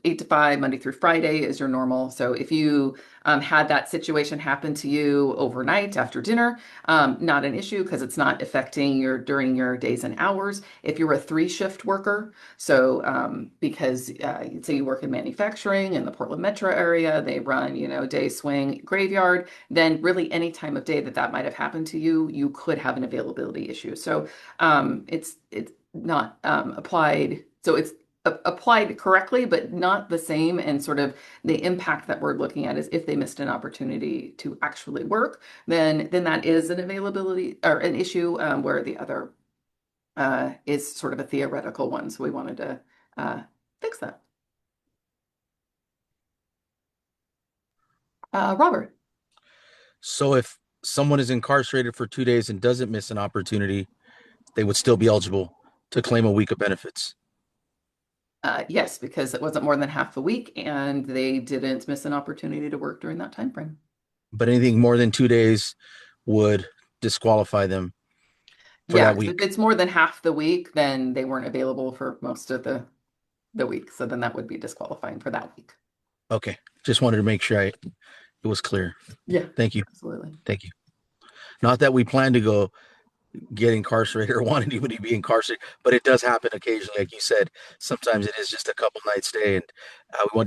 8 to 5, Monday through Friday is your normal. So if you had that situation happen to you overnight after dinner, not an issue because it's not affecting during your days and hours. If you're a 3-shift worker, so because say you work in manufacturing in the Portland metro area, they run, day swing graveyard, then really any time of day that might have happened to you, you could have an availability issue. So it's not applied. So it's applied correctly, but not the same. And sort of the impact that we're looking at is if they missed an opportunity to actually work, then that is an availability or an issue, where the other is sort of a theoretical one. So we wanted to fix that. Robert. So if someone is incarcerated for 2 days and doesn't miss an opportunity, they would still be eligible to claim a week of benefits. Yes, because it wasn't more than half a week and they didn't miss an opportunity to work during that time frame. But anything more than 2 days would disqualify them for Yeah, that so if week. it's more than half the week, then they weren't available for most of the week. So then that would be disqualifying for that week. Okay. Just wanted to make sure it was clear. Yeah, Thank you. absolutely. Thank you. Not that we plan to go get incarcerated or want anybody to be incarcerated, but it does happen occasionally. Like you said, sometimes it is just a couple nights stay, and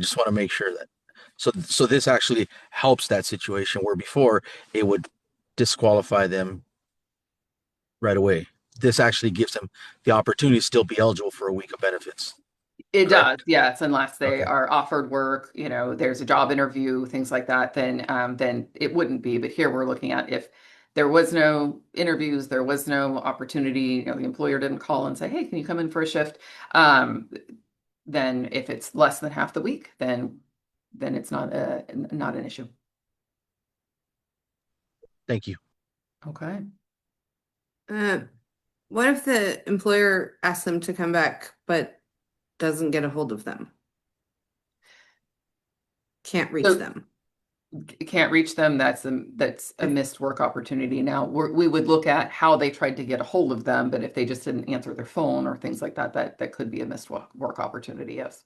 just want to make sure that. So this actually helps that situation where before it would disqualify them right away. This actually gives them the opportunity to still be eligible for a week of benefits. It does, Correct. yes, unless they Okay. are offered work, there's a job interview, things like that, then it wouldn't be. But here we're looking at if there was no interviews, there was no opportunity, the employer didn't call and say, hey, can you come in for a shift? Then if it's less than half the week, then it's not an issue. Thank you. Okay. What if the employer asks them to come back but doesn't get a hold of them? Can't reach So them. can't reach them, that's a missed work opportunity. Now we would look at how they tried to get a hold of them, but if they just didn't answer their phone or things like that, that could be a missed work opportunity. Yes.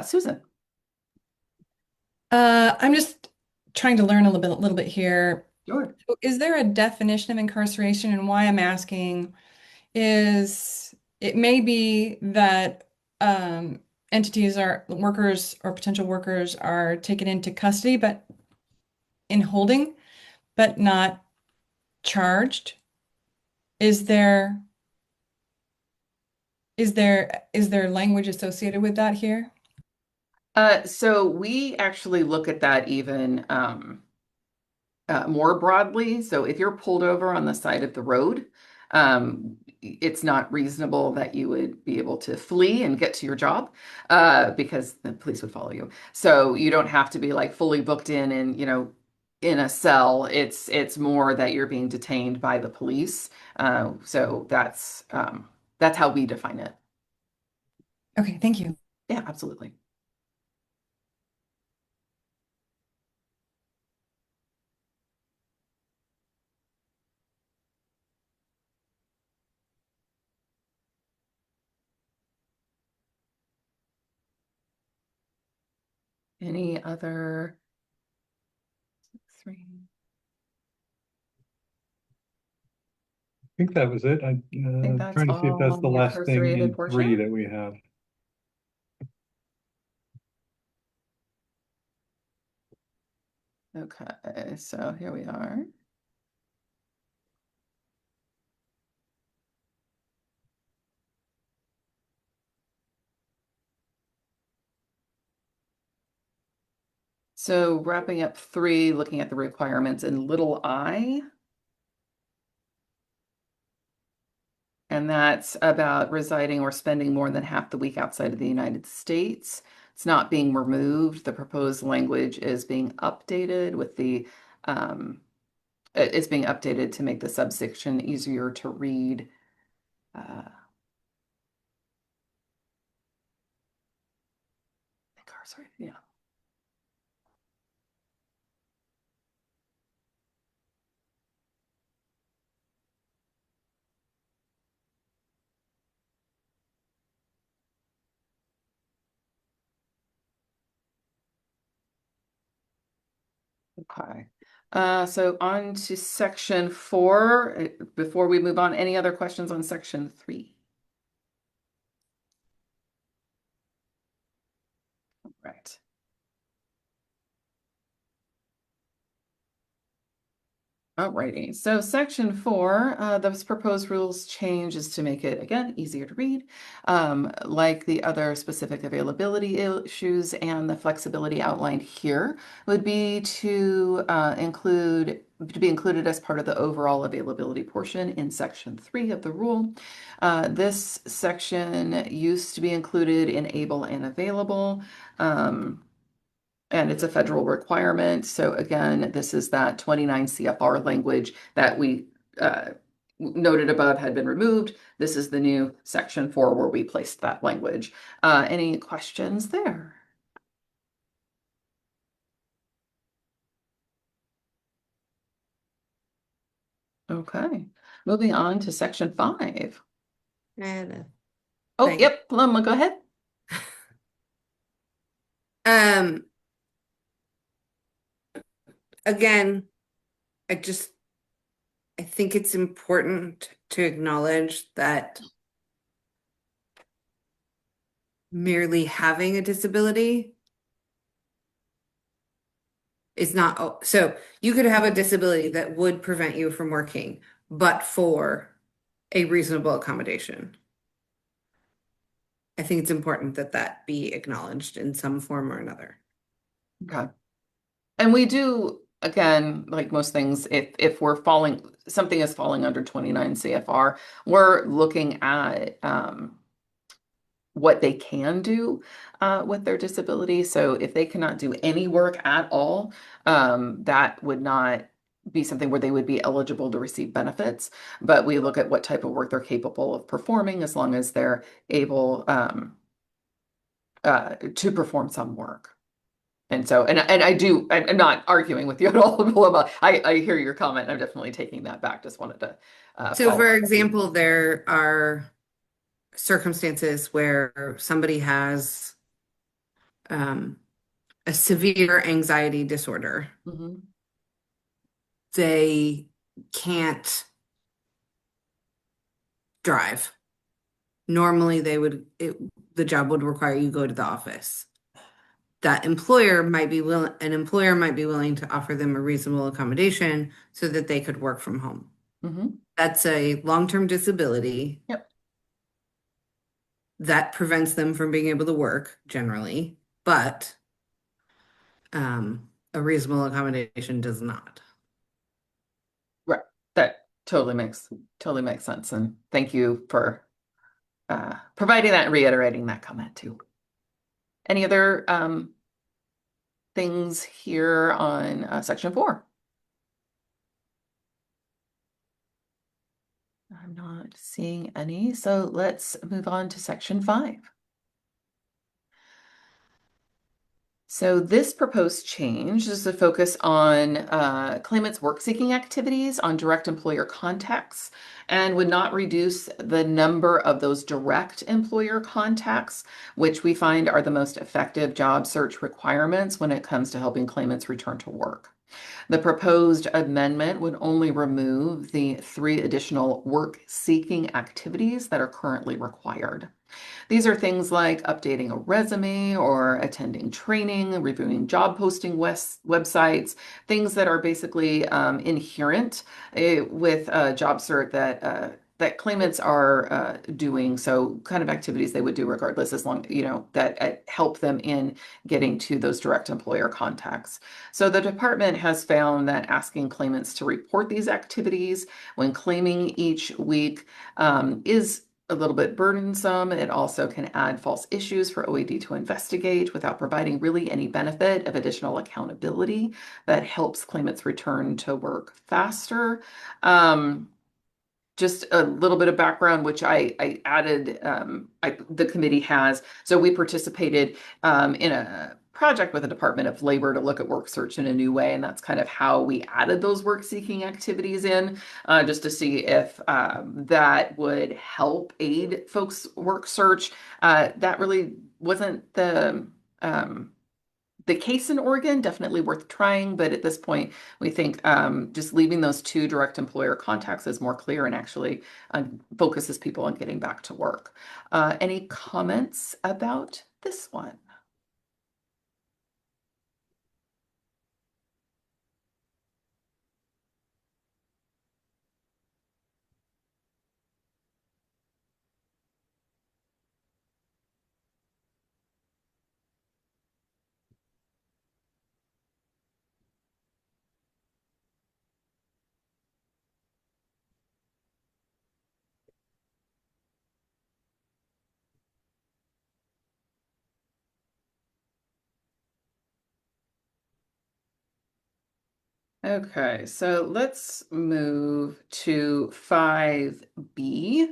Susan. I'm just trying to learn a little bit here. Sure. So is there a definition of incarceration? And why I'm asking is it may be that entities are workers or potential workers are taken into custody, but in holding, but not charged. Is there language associated with that here? So we actually look at that even more broadly. So if you're pulled over on the side of the road, it's not reasonable that you would be able to flee and get to your job because the police would follow you. So you don't have to be like fully booked in and, in a cell. It's more that you're being detained by the police. So that's how we define it. Okay, thank you. Yeah, absolutely. Any other three? I think that was it. I think that's Trying to see if all that's on the the last thing incarcerated in three portion. that we have. Okay, so here we are. So wrapping up three, looking at the requirements in little I. And that's about residing or spending more than half the week outside of the United States. It's not being removed. The proposed language is being updated with it's being updated to make the subsection easier to read. Incarcerated, yeah. Okay. So on to section 4. Before we move on, any other questions on section 3? Right. Alrighty, so section 4, those proposed rules change is to make it, again, easier to read. Like the other specific availability issues and the flexibility outlined here would be to be included as part of the overall availability portion in section 3 of the rule. This section used to be included in able and available. And it's a federal requirement. So again, this is that 29 CFR language that we noted above had been removed. This is the new section 4 where we placed that language. Any questions there? Okay, moving on to section 5. And Oh, thing. yep, Paloma, go ahead. Again, I think it's important to acknowledge that merely having a disability is not, so you could have a disability that would prevent you from working, but for a reasonable accommodation. I think it's important that that be acknowledged in some form or another. Okay. And we do, again, like most things, if we're something is falling under 29 CFR, we're looking at what they can do with their disability. So if they cannot do any work at all, that would not be something where they would be eligible to receive benefits. But we look at what type of work they're capable of performing as long as they're able to perform some work. And so, I'm not arguing with you at all, Paloma. I hear your comment. I'm definitely taking that back. Just wanted to So follow for up. example, there are circumstances where somebody has a severe anxiety disorder. Mhm. They can't drive. Normally, the job would require you go to the office. An employer might be willing to offer them a reasonable accommodation so that they could work from home. Mhm. That's a long-term disability. Yep. That prevents them from being able to work generally, but a reasonable accommodation does not. Right. That totally makes sense. And thank you for providing that and reiterating that comment too. Any other things here on section 4? Not seeing any, so let's move on to section 5. So this proposed change is to focus on claimants' work-seeking activities on direct employer contacts and would not reduce the number of those direct employer contacts, which we find are the most effective job search requirements when it comes to helping claimants return to work. The proposed amendment would only remove the 3 additional work-seeking activities that are currently required. These are things like updating a resume or attending training, reviewing job posting websites, things that are basically inherent with job cert that claimants are doing. So kind of activities they would do regardless, as long, that help them in getting to those direct employer contacts. So the department has found that asking claimants to report these activities when claiming each week is a little bit burdensome. It also can add false issues for OAD to investigate without providing really any benefit of additional accountability that helps claimants return to work faster. Just a little bit of background, which I added, the committee has. So we participated in a project with the Department of Labor to look at work search in a new way. And that's kind of how we added those work seeking activities in, just to see if that would help aid folks' work search. That really wasn't the case in Oregon, definitely worth trying, but at this point, we think just leaving those 2 direct employer contacts is more clear and actually focuses people on getting back to work. Any comments about this one? Okay, so let's move to 5B.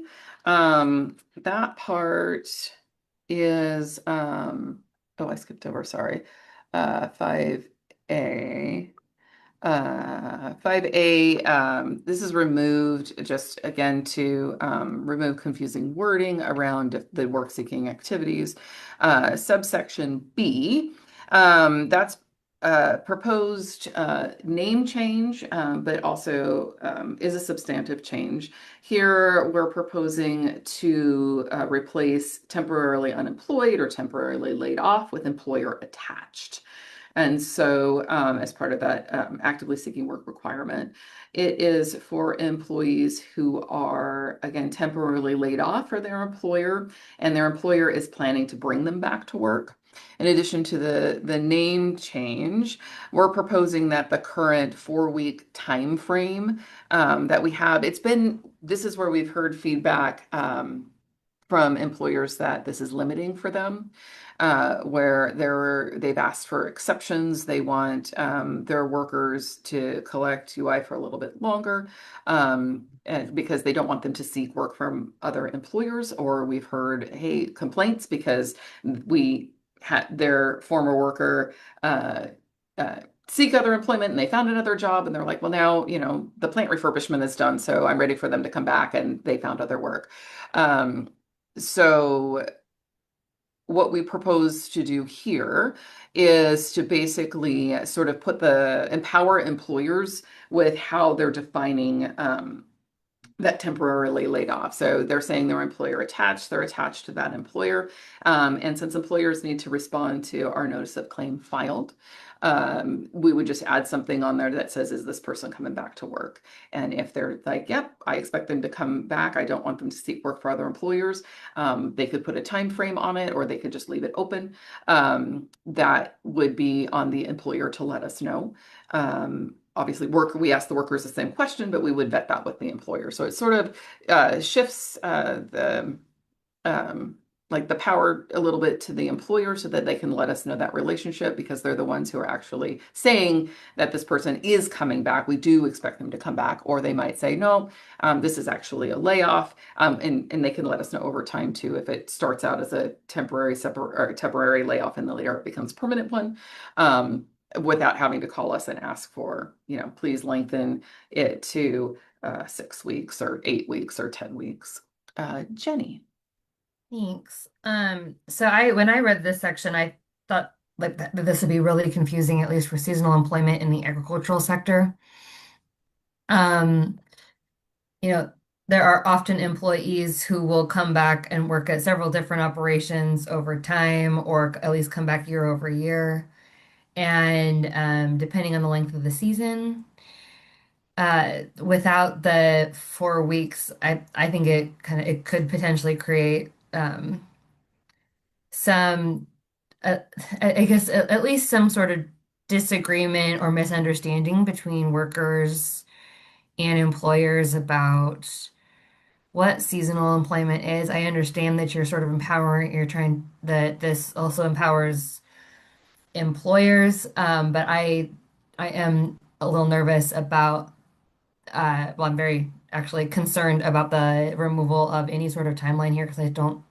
That part is, oh, I skipped over, sorry. 5A. 5A, this is removed just again to remove confusing wording around the work-seeking activities. Subsection B, that's proposed name change, but also is a substantive change. Here, we're proposing to replace temporarily unemployed or temporarily laid off with employer attached. And so, as part of that actively seeking work requirement, it is for employees who are, again, temporarily laid off for their employer, and their employer is planning to bring them back to work. In addition to the name change, we're proposing that the current 4-week time frame that we have, this is where we've heard feedback from employers that this is limiting for them, where they've asked for exceptions. They want their workers to collect UI for a little bit longer, and because they don't want them to seek work from other employers, or we've heard, hey, complaints because we had their former worker seek other employment and they found another job and they're like, well, now, the plant refurbishment is done, so I'm ready for them to come back, and they found other work. So what we propose to do here is to basically sort of empower employers with how they're defining that temporarily laid off. So they're saying they're employer attached, they're attached to that employer. And since employers need to respond to our notice of claim filed, we would just add something on there that says, is this person coming back to work? And if they're like, yep, I expect them to come back, I don't want them to seek work for other employers, they could put a time frame on it, or they could just leave it open. That would be on the employer to let us know. Obviously, we ask the workers the same question, but we would vet that with the employer. So it sort of shifts the like the power a little bit to the employer so that they can let us know that relationship because they're the ones who are actually saying that this person is coming back. We do expect them to come back, or they might say, no, this is actually a layoff. And they can let us know over time too if it starts out as a temporary layoff and then later it becomes permanent one. Without having to call us and ask for, please lengthen it to 6 weeks or 8 weeks or 10 weeks. Jenny. Thanks. So when I read this section, I thought like that this would be really confusing, at least for seasonal employment in the agricultural sector. Um, you know, there are often employees who will come back and work at several different operations over time, or at least come back year over year. And depending on the length of the season, without the 4 weeks, I think it could potentially create some uh, I guess at least some sort of disagreement or misunderstanding between workers and employers about what seasonal employment is. I understand that you're sort of you're trying that this also empowers employers, but I am a little nervous about well, I'm very actually concerned about the removal of any sort of timeline here because I don't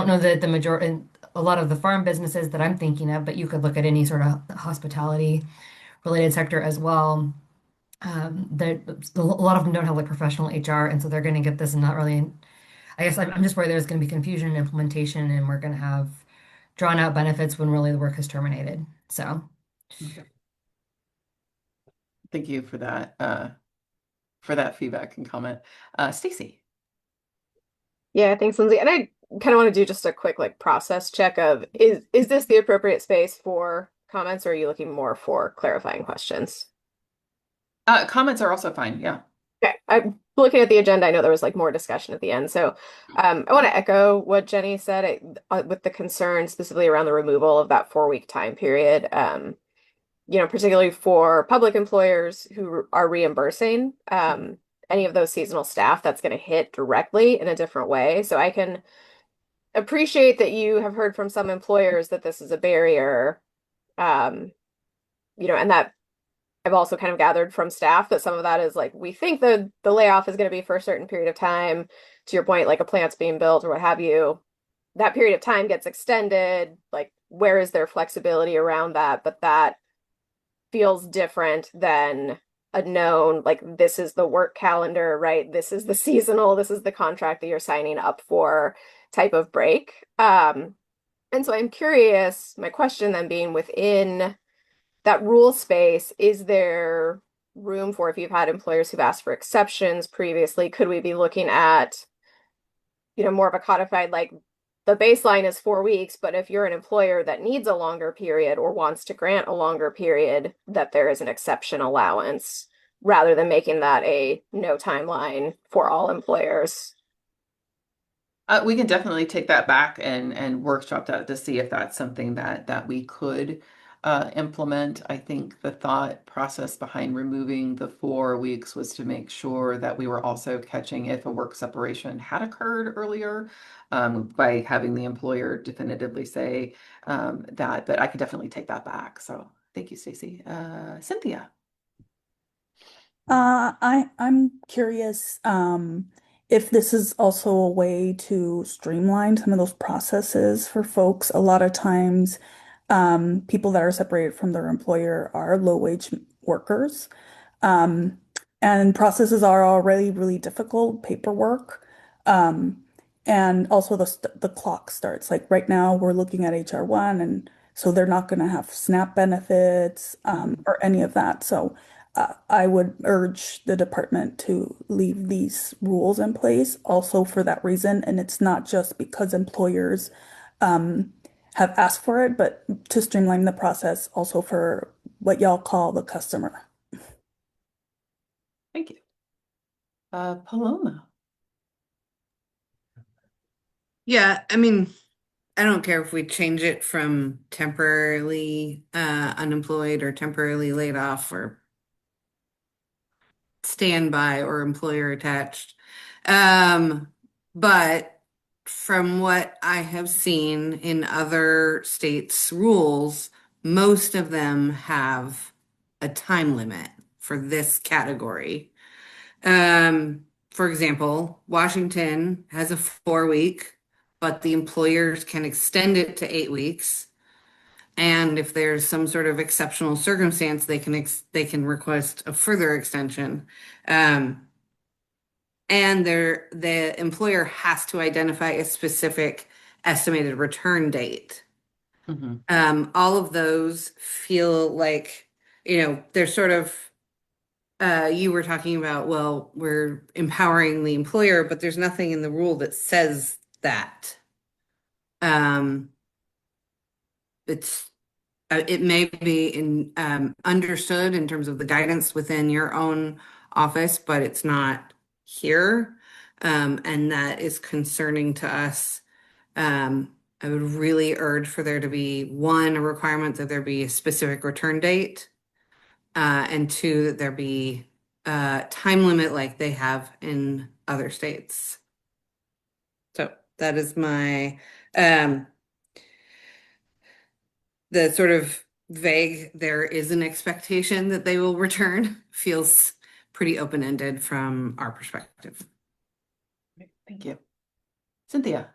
know that the majority, a lot of the farm businesses that I'm thinking of, but you could look at any sort of hospitality related sector as well. A lot of them don't have like professional HR, and so they're going to get this and not really. I guess I'm just worried there's going to be confusion in implementation, and we're going to have drawn out benefits when really the work is terminated. So, Okay. Thank you for that feedback and comment. Stacy. Yeah, thanks, Lindsay. And I kind of want to do just a quick like process check of is this the appropriate space for comments, or are you looking more for clarifying questions? Comments are also fine. Yeah. Okay, I'm looking at the agenda. I know there was like more discussion at the end, so I want to echo what Jenny said with the concern specifically around the removal of that 4 week time period. Particularly for public employers who are reimbursing any of those seasonal staff, that's going to hit directly in a different way. So I can appreciate that you have heard from some employers that this is a barrier, and that I've also kind of gathered from staff that some of that is like, we think the layoff is going to be for a certain period of time. To your point, like a plant's being built or what have you, that period of time gets extended. Like, where is there flexibility around that? But that feels different than a known, like, this is the work calendar, right? This is the seasonal, this is the contract that you're signing up for type of break. And so I'm curious, my question then being within that rule space, is there room for, if you've had employers who've asked for exceptions previously, could we be looking at, more of a codified, like the baseline is 4 weeks, but if you're an employer that needs a longer period or wants to grant a longer period, that there is an exception allowance rather than making that a no timeline for all employers? We can definitely take that back and workshop that to see if that's something that we could implement. I think the thought process behind removing the 4 weeks was to make sure that we were also catching if a work separation had occurred earlier, by having the employer definitively say that. But I could definitely take that back. So thank you, Stacy. Cynthia. I'm curious if this is also a way to streamline some of those processes for folks. A lot of times, people that are separated from their employer are low-wage workers, um, and processes are already really difficult, paperwork, um, and also the clock starts. Like right now, we're looking at HR1, and so they're not going to have SNAP benefits or any of that. So I would urge the department to leave these rules in place also for that reason. And it's not just because employers have asked for it, but to streamline the process also for what y'all call the customer. Thank you. Paloma. Yeah, I mean, I don't care if we change it from temporarily unemployed or temporarily laid off or standby or employer attached. But from what I have seen in other states' rules, most of them have a time limit for this category. For example, Washington has a 4 week, but the employers can extend it to 8 weeks. And if there's some sort of exceptional circumstance, they can request a further extension. Um, and the employer has to identify a specific estimated return date. Mhm. All of those feel like, they're sort of, you were talking about, well, we're empowering the employer, but there's nothing in the rule that says that. Um, it may be understood in terms of the guidance within your own office, but it's not here. And that is concerning to us. I would really urge for there to be one, a requirement that there be a specific return date, and two, that there be a time limit like they have in other states. So that is my the sort of vague, there is an expectation that they will return, feels pretty open-ended from our perspective. Thank you. Cynthia.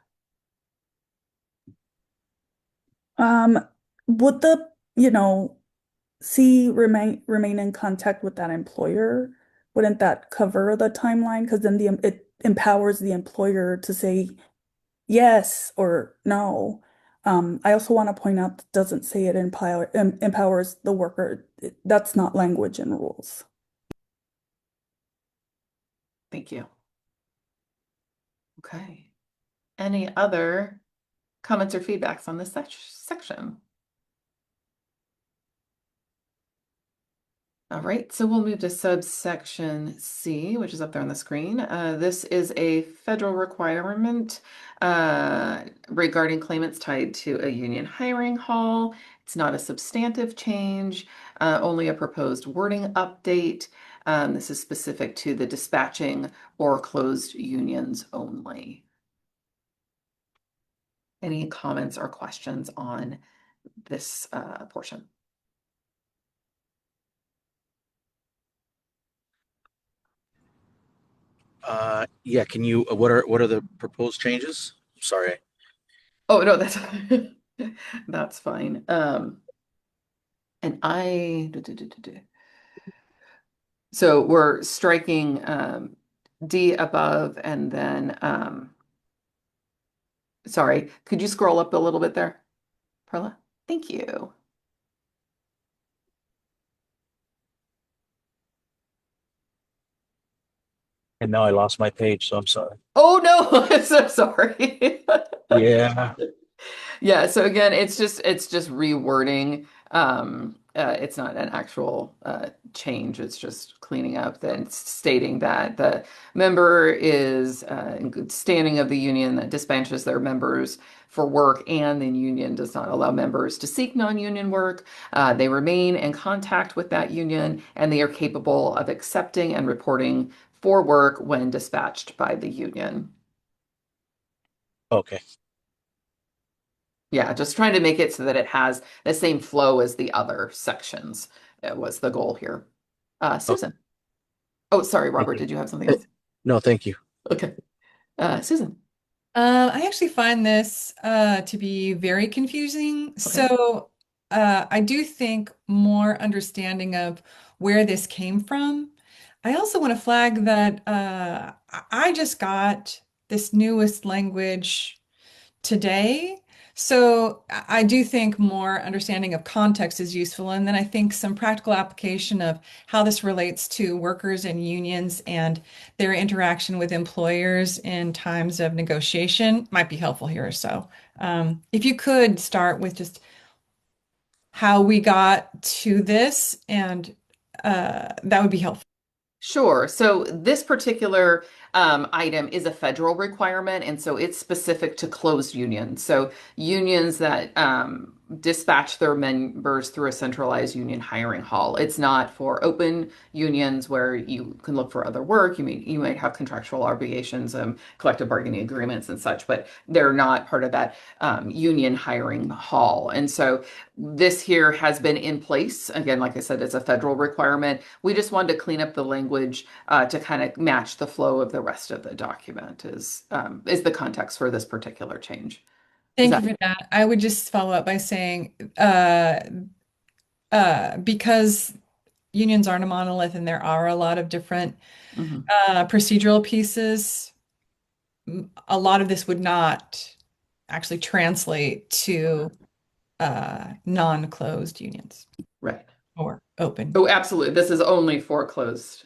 Um, would the, remain in contact with that employer? Wouldn't that cover the timeline? Because then it empowers the employer to say yes or no. I also want to point out that doesn't say it empowers the worker. That's not language in rules. Thank you. Okay. Any other comments or feedbacks on this section? All right, so we'll move to subsection C, which is up there on the screen. This is a federal requirement regarding claimants tied to a union hiring hall. It's not a substantive change, only a proposed wording update. This is specific to the dispatching or closed unions only. Any comments or questions on this portion? Yeah, can you, what are the proposed changes? Sorry. Oh, no, that's that's fine. And so we're striking D above and then sorry, could you scroll up a little bit there, Perla? Thank you. And now I lost my page, so I'm sorry. Oh no, I'm so sorry. Yeah. Yeah, so again, it's just rewording. It's not an actual change. It's just cleaning up and stating that the member is in good standing of the union that dispatches their members for work, and the union does not allow members to seek non-union work. They remain in contact with that union, and they are capable of accepting and reporting for work when dispatched by the union. Okay. Yeah, just trying to make it so that it has the same flow as the other sections. It was the goal here. Oh, Susan. Oh, sorry, thank Robert, you. did you have something else? No, thank you. Okay. Susan. I actually find this to be very confusing. Okay. So I do think more understanding of where this came from. I also want to flag that I just got this newest language today. So I do think more understanding of context is useful. And then I think some practical application of how this relates to workers and unions and their interaction with employers in times of negotiation might be helpful here. So if you could start with just how we got to this, and that would be helpful. Sure. So this particular item is a federal requirement, and so it's specific to closed unions. So unions that dispatch their members through a centralized union hiring hall. It's not for open unions where you can look for other work. You might have contractual obligations, collective bargaining agreements and such, but they're not part of that union hiring hall. And so this here has been in place. Again, like I said, it's a federal requirement. We just wanted to clean up the language to kind of match the flow of the rest of the document is the context for this particular change. Thank you for that. I would just follow up by saying, because unions aren't a monolith and there are a lot of different Mhm. procedural pieces, a lot of this would not actually translate to non-closed unions Right. or open. Oh, absolutely. This is only for closed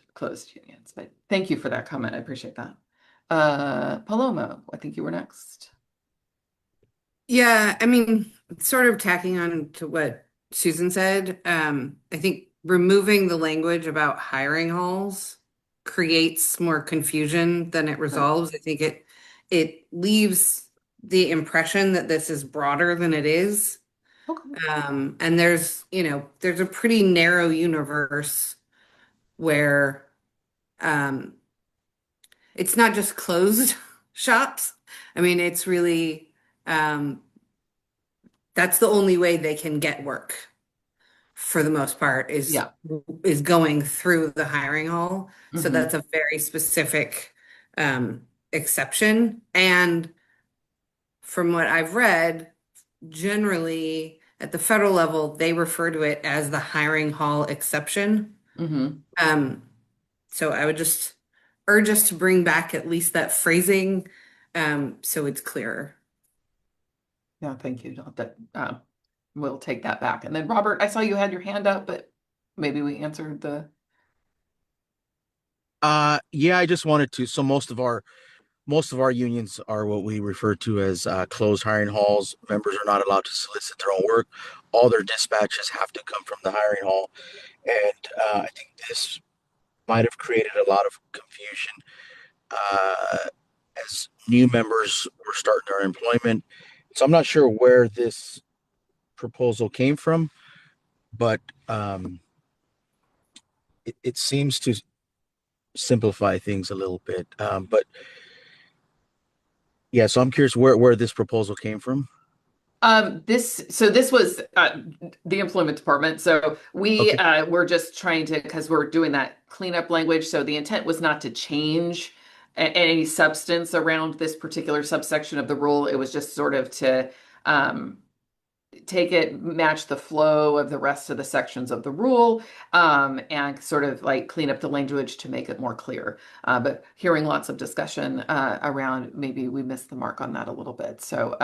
unions. But thank you for that comment. I appreciate that. Paloma, I think you were next. Yeah, I mean, sort of tacking on to what Susan said, I think removing the language about hiring halls creates more confusion than it resolves. I think it leaves the impression that this is broader than it is. Okay. And there's a pretty narrow universe where it's not just closed shops. I mean, it's really that's the only way they can get work for the most part Yeah. is going through the hiring hall. So Mhm. that's a very specific exception. And from what I've read, generally at the federal level, they refer to it as the hiring hall exception. Mhm. So I would just urge us to bring back at least that phrasing so it's clearer. Yeah, thank you. We'll take that back. And then Robert, I saw you had your hand up, but maybe we answered the Yeah, I just wanted to. So most of our unions are what we refer to as closed hiring halls. Members are not allowed to solicit their own work. All their dispatches have to come from the hiring hall, and I think this might have created a lot of confusion uh, as new members were starting their employment. So I'm not sure where this proposal came from, but it seems to simplify things a little bit. But yeah, so I'm curious where this proposal came from. this was the employment department. So we Okay. were just trying to, because we're doing that cleanup language. So the intent was not to change any substance around this particular subsection of the rule. It was just sort of to um, take it, match the flow of the rest of the sections of the rule, and sort of like clean up the language to make it more clear. But hearing lots of discussion around maybe we missed the mark on that a little bit. So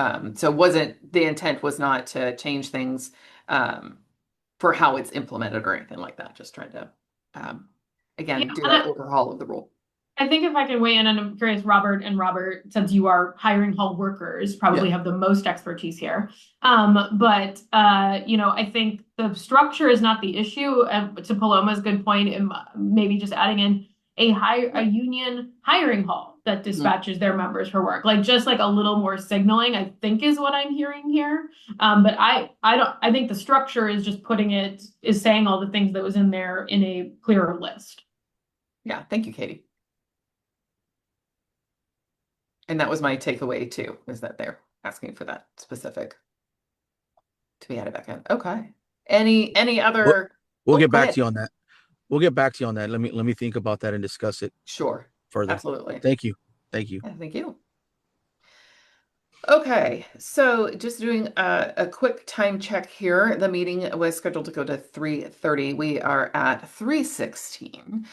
wasn't the intent was not to change things for how it's implemented or anything like that. Just trying to um, Yeah, again do and that overhaul of the rule. I think if I can weigh in, and I'm curious, Robert, since you are hiring hall workers, probably Yeah. have the most expertise here. But I think the structure is not the issue. To Paloma's good point, and maybe just adding in a union hiring hall that dispatches their members for work, like just like a little more signaling, I think is what I'm hearing here. But I think the structure is just is saying all the things that was in there in a clearer list. Yeah. Thank you, Katie. And that was my takeaway too, is that they're asking for that specific to be added back in. Okay. Any We'll, other? we'll Oh, get go back ahead. to you on that. We'll get back to you on that. Let me think about that and discuss it Sure. further. Absolutely. Thank you. Thank you. Yeah, thank you. Okay, so just doing a quick time check here. The meeting was scheduled to go to 3:30. We are at 3:16.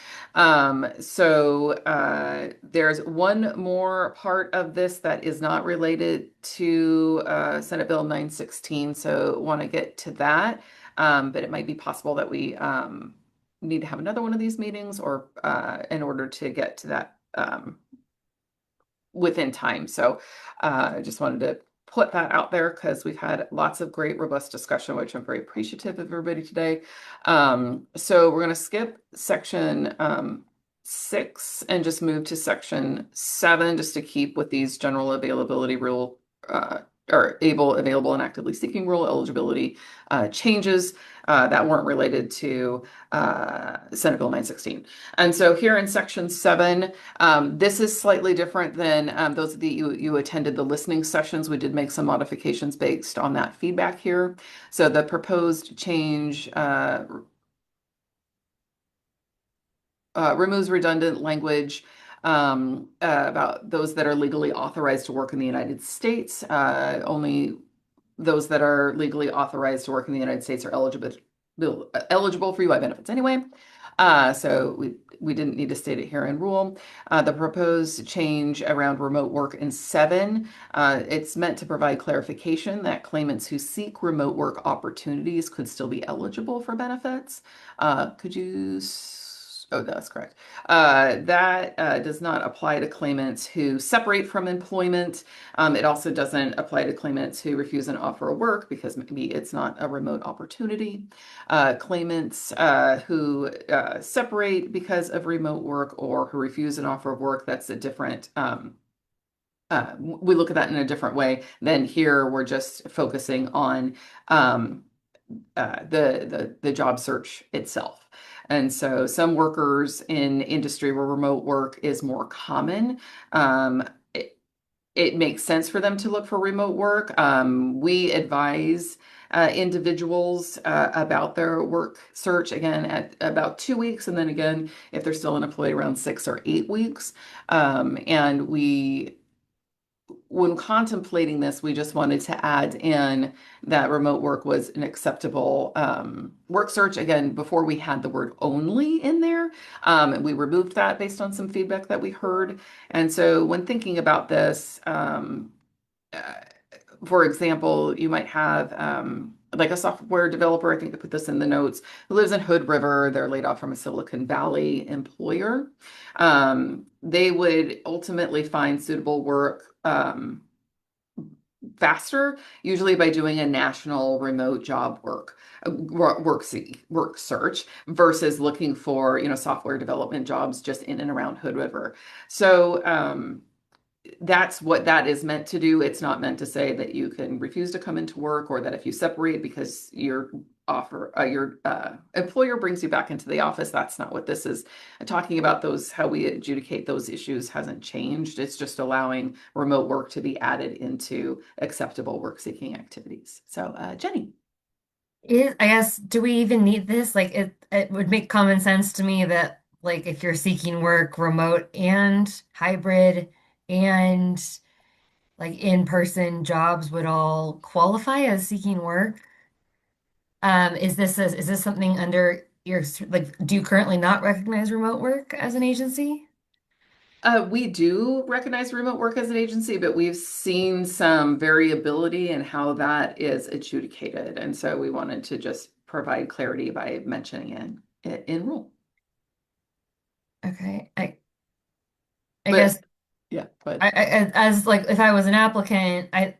There's one more part of this that is not related to Senate Bill 916, so want to get to that. But it might be possible that we need to have another one of these meetings or in order to get to that within time. So I just wanted to put that out there because we've had lots of great, robust discussion, which I'm very appreciative of everybody today. So we're going to skip section 6 and just move to section 7 just to keep with these general availability rule or able, available, and actively seeking rule eligibility changes that weren't related to Senate Bill 916. And so here in section 7, this is slightly different than those of you attended the listening sessions. We did make some modifications based on that feedback here. So the proposed change removes redundant language about those that are legally authorized to work in the United States. Only those that are legally authorized to work in the United States are eligible for UI benefits anyway. So we didn't need to state it here in rule. The proposed change around remote work in 7, it's meant to provide clarification that claimants who seek remote work opportunities could still be eligible for benefits. Could you? Oh, that's correct. That does not apply to claimants who separate from employment. It also doesn't apply to claimants who refuse an offer of work because maybe it's not a remote opportunity. Claimants who separate because of remote work or who refuse an offer of work, that's a different, we look at that in a different way than here. We're just focusing on the job search itself. And so some workers in industry where remote work is more common, it makes sense for them to look for remote work. We advise individuals about their work search again at about 2 weeks, and then again, if they're still an employee, around 6 or 8 weeks. And when contemplating this, we just wanted to add in that remote work was an acceptable work search. Again, before we had the word only in there, we removed that based on some feedback that we heard. And so when thinking about this, for example, you might have like a software developer, I think I put this in the notes, who lives in Hood River. They're laid off from a Silicon Valley employer. They would ultimately find suitable work faster, usually by doing a national remote job work search versus looking for, software development jobs just in and around Hood River. So that's what that is meant to do. It's not meant to say that you can refuse to come into work or that if you separate because your employer brings you back into the office. That's not what this is talking about. Those, how we adjudicate those issues hasn't changed. It's just allowing remote work to be added into acceptable work seeking activities. So Jenny. I guess, do we even need this? Like it would make common sense to me that like if you're seeking work remote and hybrid and like in-person jobs would all qualify as seeking work. Is this something under your like do you currently not recognize remote work as an agency? We do recognize remote work as an agency, but we've seen some variability in how that is adjudicated. And so we wanted to just provide clarity by mentioning it in rule. Okay. I But guess yeah, but as like if I was an applicant, I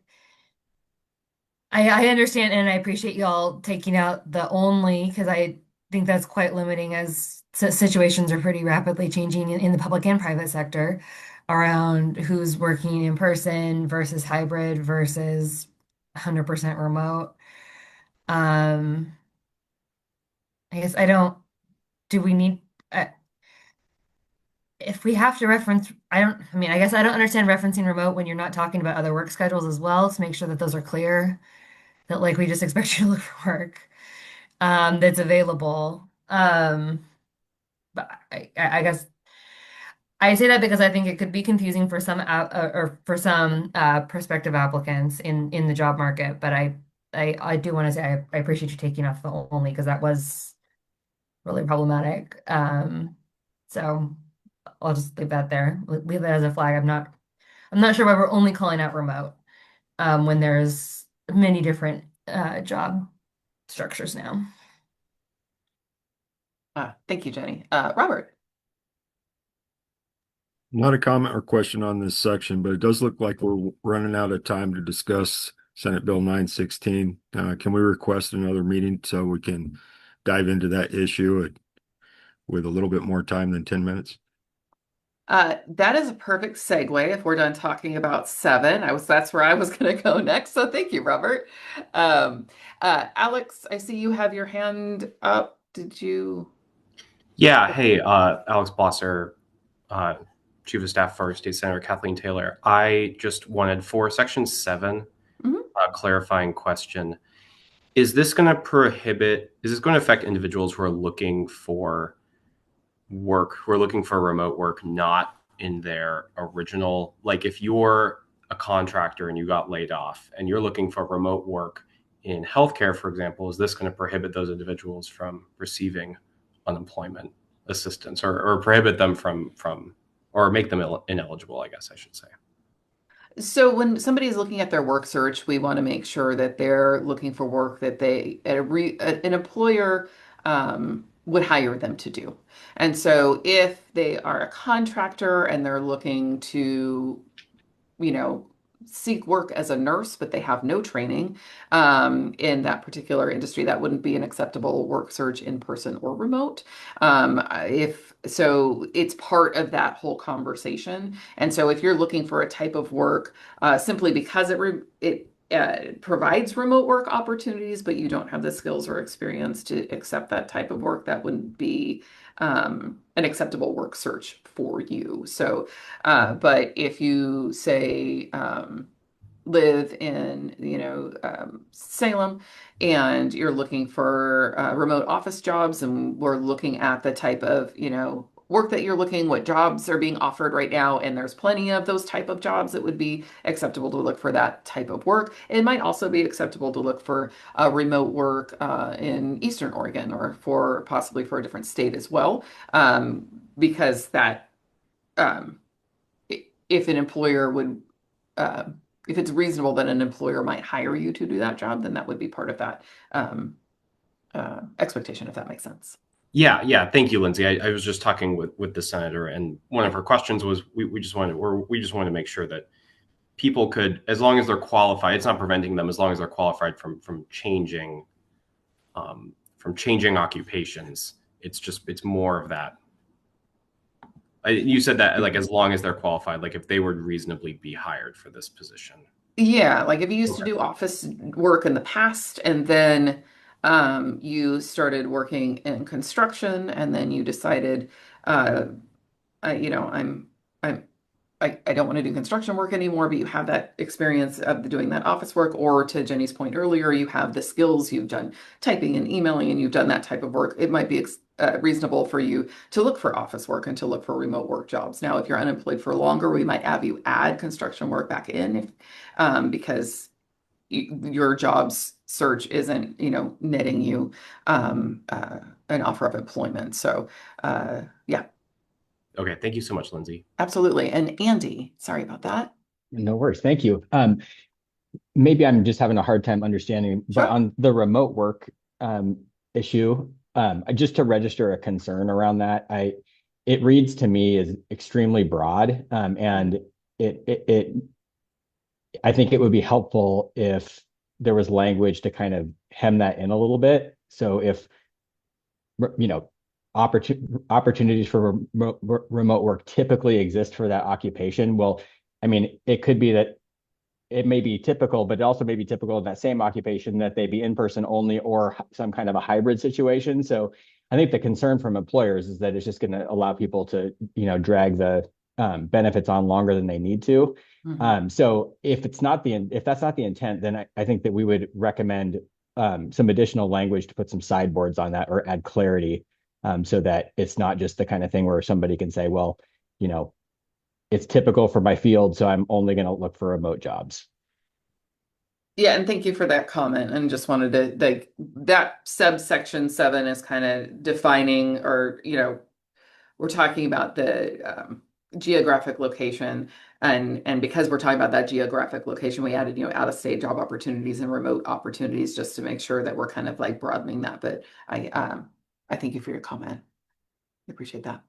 understand and I appreciate y'all taking out the only because I think that's quite limiting as situations are pretty rapidly changing in the public and private sector around who's working in person versus hybrid versus 100% remote. Um, I guess I don't, do we need, if we have to reference, I mean, I guess I don't understand referencing remote when you're not talking about other work schedules as well to make sure that those are clear, that like we just expect you to look for work. That's available. But I guess I say that because I think it could be confusing for some or for some prospective applicants in the job market. But I do want to say I appreciate you taking off the only because that was really problematic. So I'll just leave that there. Leave that as a flag. I'm not sure why we're only calling out remote when there's many different job structures now. thank you, Jenny. Robert. Not a comment or question on this section, but it does look like we're running out of time to discuss Senate Bill 916. Can we request another meeting so we can dive into that issue with a little bit more time than 10 minutes? That is a perfect segue if we're done talking about seven. That's where I was going to go next. So thank you, Robert. Um, Alex, I see you have your hand up. Did you? Yeah, hey, Alex Blosser, uh, Chief of Staff for State Senator Kathleen Taylor. I just wanted for Section 7, Mhm. a clarifying question. Is this going to affect individuals who are looking for work, who are looking for remote work, not in their original, like if you're a contractor and you got laid off and you're looking for remote work in healthcare, for example, is this going to prohibit those individuals from receiving unemployment assistance or prohibit them from or make them ineligible, I guess I should say. So when somebody is looking at their work search, we want to make sure that they're looking for work that an employer would hire them to do. And so if they are a contractor and they're looking to you know, seek work as a nurse, but they have no training in that particular industry, that wouldn't be an acceptable work search in person or remote. If so, it's part of that whole conversation. And so, if you're looking for a type of work simply because it provides remote work opportunities, but you don't have the skills or experience to accept that type of work, that wouldn't be an acceptable work search for you. So, but if you say live in, Salem, and you're looking for remote office jobs, and we're looking at the type of, work that you're looking, what jobs are being offered right now, and there's plenty of those type of jobs, it would be acceptable to look for that type of work. It might also be acceptable to look for remote work in Eastern Oregon or possibly for a different state as well, because that um, if an employer would, uh, if it's reasonable that an employer might hire you to do that job, then that would be part of that um, expectation, if that makes sense. Yeah. Thank you, Lindsay. I was just talking with the senator, and one of her questions was we just wanted to make sure that people could, as long as they're qualified, it's not preventing them as long as they're qualified from changing occupations. It's more of that. You said that like as long as they're qualified, like if they would reasonably be hired for this position. Yeah, like if you used to Okay. do office work in the past and then you started working in construction and then you decided, uh, I'm I don't want to do construction work anymore, but you have that experience of doing that office work, or to Jenny's point earlier, you have the skills, you've done typing and emailing, and you've done that type of work. It might be reasonable for you to look for office work and to look for remote work jobs. Now, if you're unemployed for longer, we might have you add construction work back in because your jobs search isn't, netting you an offer of employment. So, yeah. Okay. Thank you so much, Lindsay. Absolutely. And Andy, sorry about that. No worries. Thank you. Maybe I'm just having a hard time understanding, but Sure. on the remote work issue, just to register a concern around that, it reads to me as extremely broad, and it I think it would be helpful if there was language to kind of hem that in a little bit. So if you know opportunities for remote work typically exist for that occupation, well, I mean, it could be that it may be typical, but it also may be typical in that same occupation that they be in person only or some kind of a hybrid situation. So I think the concern from employers is that it's just going to allow people to, drag the benefits on longer than they need to. Mhm. So if that's not the intent, then I think that we would recommend some additional language to put some sideboards on that or add clarity, so that it's not just the kind of thing where somebody can say, well, you know, it's typical for my field, so I'm only going to look for remote jobs. Yeah, and thank you for that comment. And just wanted to like that subsection seven is kind of defining, or we're talking about the geographic location, and because we're talking about that geographic location, we added out of state job opportunities and remote opportunities just to make sure that we're kind of like broadening that. But I thank you for your comment. I appreciate that.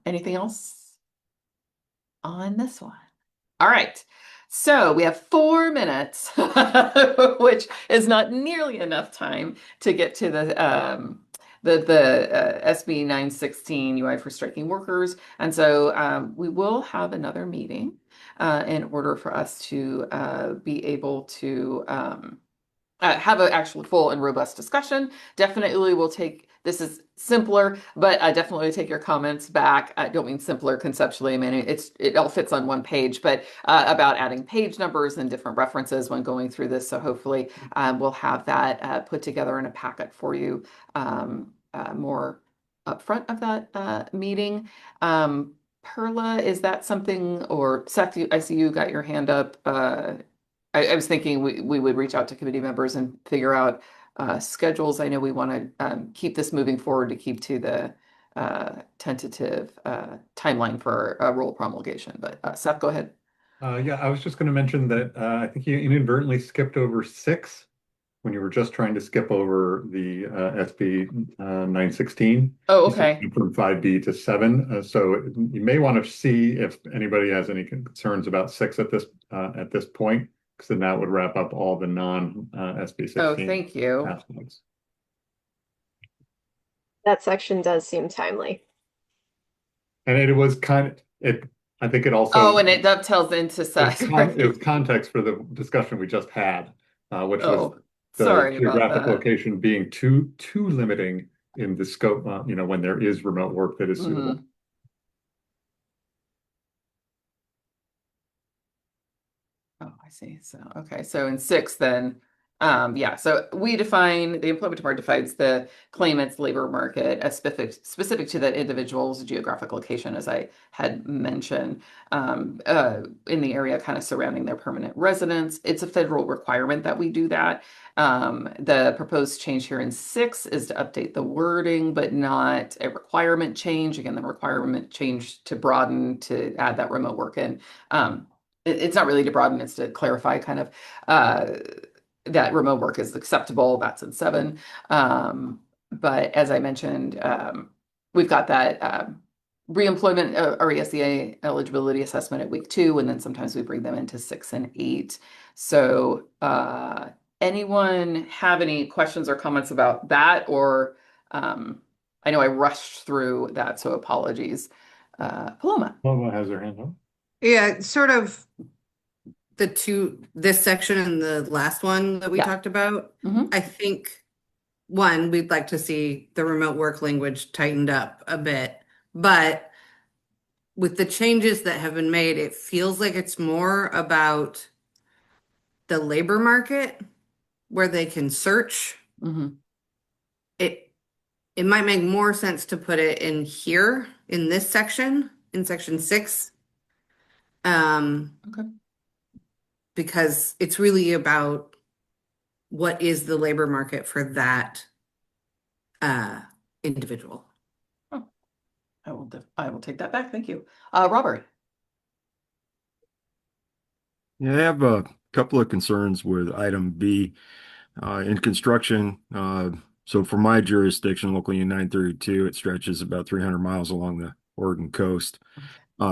Anything else on this one? All right. So we have 4 minutes, which is not nearly enough time to get to the SB 916 UI for striking workers. And so we will have another meeting in order for us to be able to have an actual full and robust discussion. Definitely will take, this is simpler, but I definitely take your comments back. I don't mean simpler conceptually. I mean, it all fits on one page, but about adding page numbers and different references when going through this. So hopefully we'll have that put together in a packet for you more upfront of that meeting. Perla, is that something, or Seth, I see you got your hand up. I was thinking we would reach out to committee members and figure out schedules. I know we want to keep this moving forward to keep to the tentative timeline for rule promulgation. But Seth, go ahead. Yeah, I was just going to mention that I think you inadvertently skipped over 6 when you were just trying to skip over the SB 916. Oh, You said okay. from 5B to 7. So you may want to see if anybody has any concerns about 6 at this point, because then that would wrap up all the non SB 16 Oh, thank you. aspects. That section does seem timely. And it was kind of it. I think it also. Oh, and it dovetails into Seth. It was context for the discussion we just had, which was Oh, the sorry about geographic that. location being too limiting in the scope, when there is remote work that is suitable. Mhm. Oh, I see. So, okay. So in 6, then, yeah. So we define, the employment department defines the claimant's labor market as specific to that individual's geographic location, as I had mentioned, in the area kind of surrounding their permanent residence. It's a federal requirement that we do that. The proposed change here in 6 is to update the wording, but not a requirement change. Again, the requirement change to broaden, to add that remote work in. It's not really to broaden, it's to clarify kind of that remote work is acceptable. That's in 7. But as I mentioned, we've got that reemployment RESEA eligibility assessment at week 2, and then sometimes we bring them into 6 and 8. So anyone have any questions or comments about that? Or I know I rushed through that, so apologies. Paloma. Paloma has her hand up. Yeah, sort of this section and the last one that we Yeah. talked about. Mhm. I think one, we'd like to see the remote work language tightened up a bit, but with the changes that have been made, it feels like it's more about the labor market where they can search. Mhm. It might make more sense to put it in here in this section, in section 6. Okay. Because it's really about what is the labor market for that individual. Oh, I will take that back. Thank you. Robert. Yeah, I have a couple of concerns with item B in construction. So for my jurisdiction, locally in 932, it stretches about 300 miles along the Oregon coast.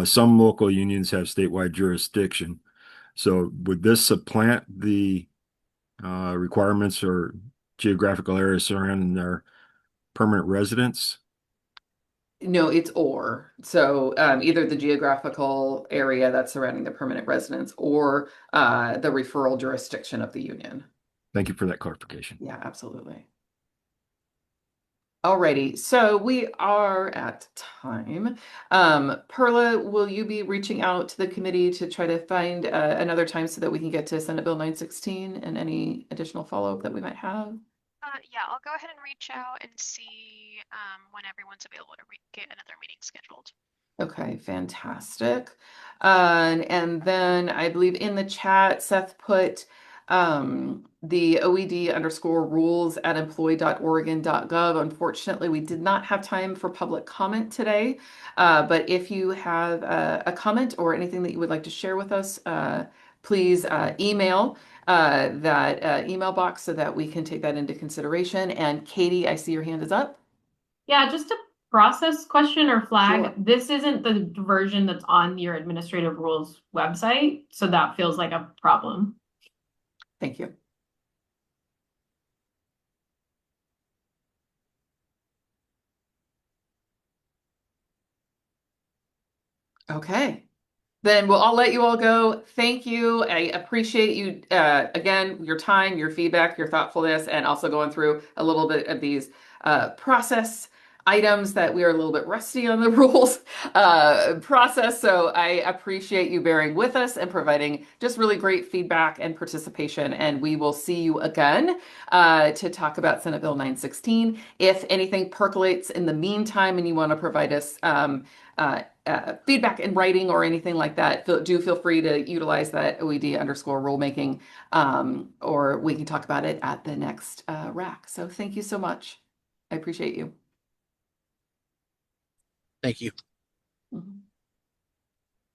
Some local unions have statewide jurisdiction. So would this supplant the requirements or geographical areas surrounding their permanent residence? No, it's or. So either the geographical area that's surrounding the permanent residence or the referral jurisdiction of the union. Thank you for that clarification. Yeah, absolutely. Alrighty, so we are at time. Perla, will you be reaching out to the committee to try to find another time so that we can get to Senate Bill 916 and any additional follow-up that we might have? Yeah, I'll go ahead and reach out and see when everyone's available to get another meeting scheduled. Okay, fantastic. And then I believe in the chat, Seth put the OED_rules at employee.oregon.gov. Unfortunately, we did not have time for public comment today. But if you have a comment or anything that you would like to share with us, please email that email box so that we can take that into consideration. And Katie, I see your hand is up. Yeah, just a process question or flag. Sure. This isn't the version that's on your administrative rules website, so that feels like a problem. Thank you. Okay. Then I'll let you all go. Thank you. I appreciate you, again, your time, your feedback, your thoughtfulness, and also going through a little bit of these process items that we are a little bit rusty on the rules process. So I appreciate you bearing with us and providing just really great feedback and participation. And we will see you again to talk about Senate Bill 916. If anything percolates in the meantime and you want to provide us feedback in writing or anything like that, do feel free to utilize that OED_rulemaking, or we can talk about it at the next rack. So thank you so much. I appreciate you. Thank you.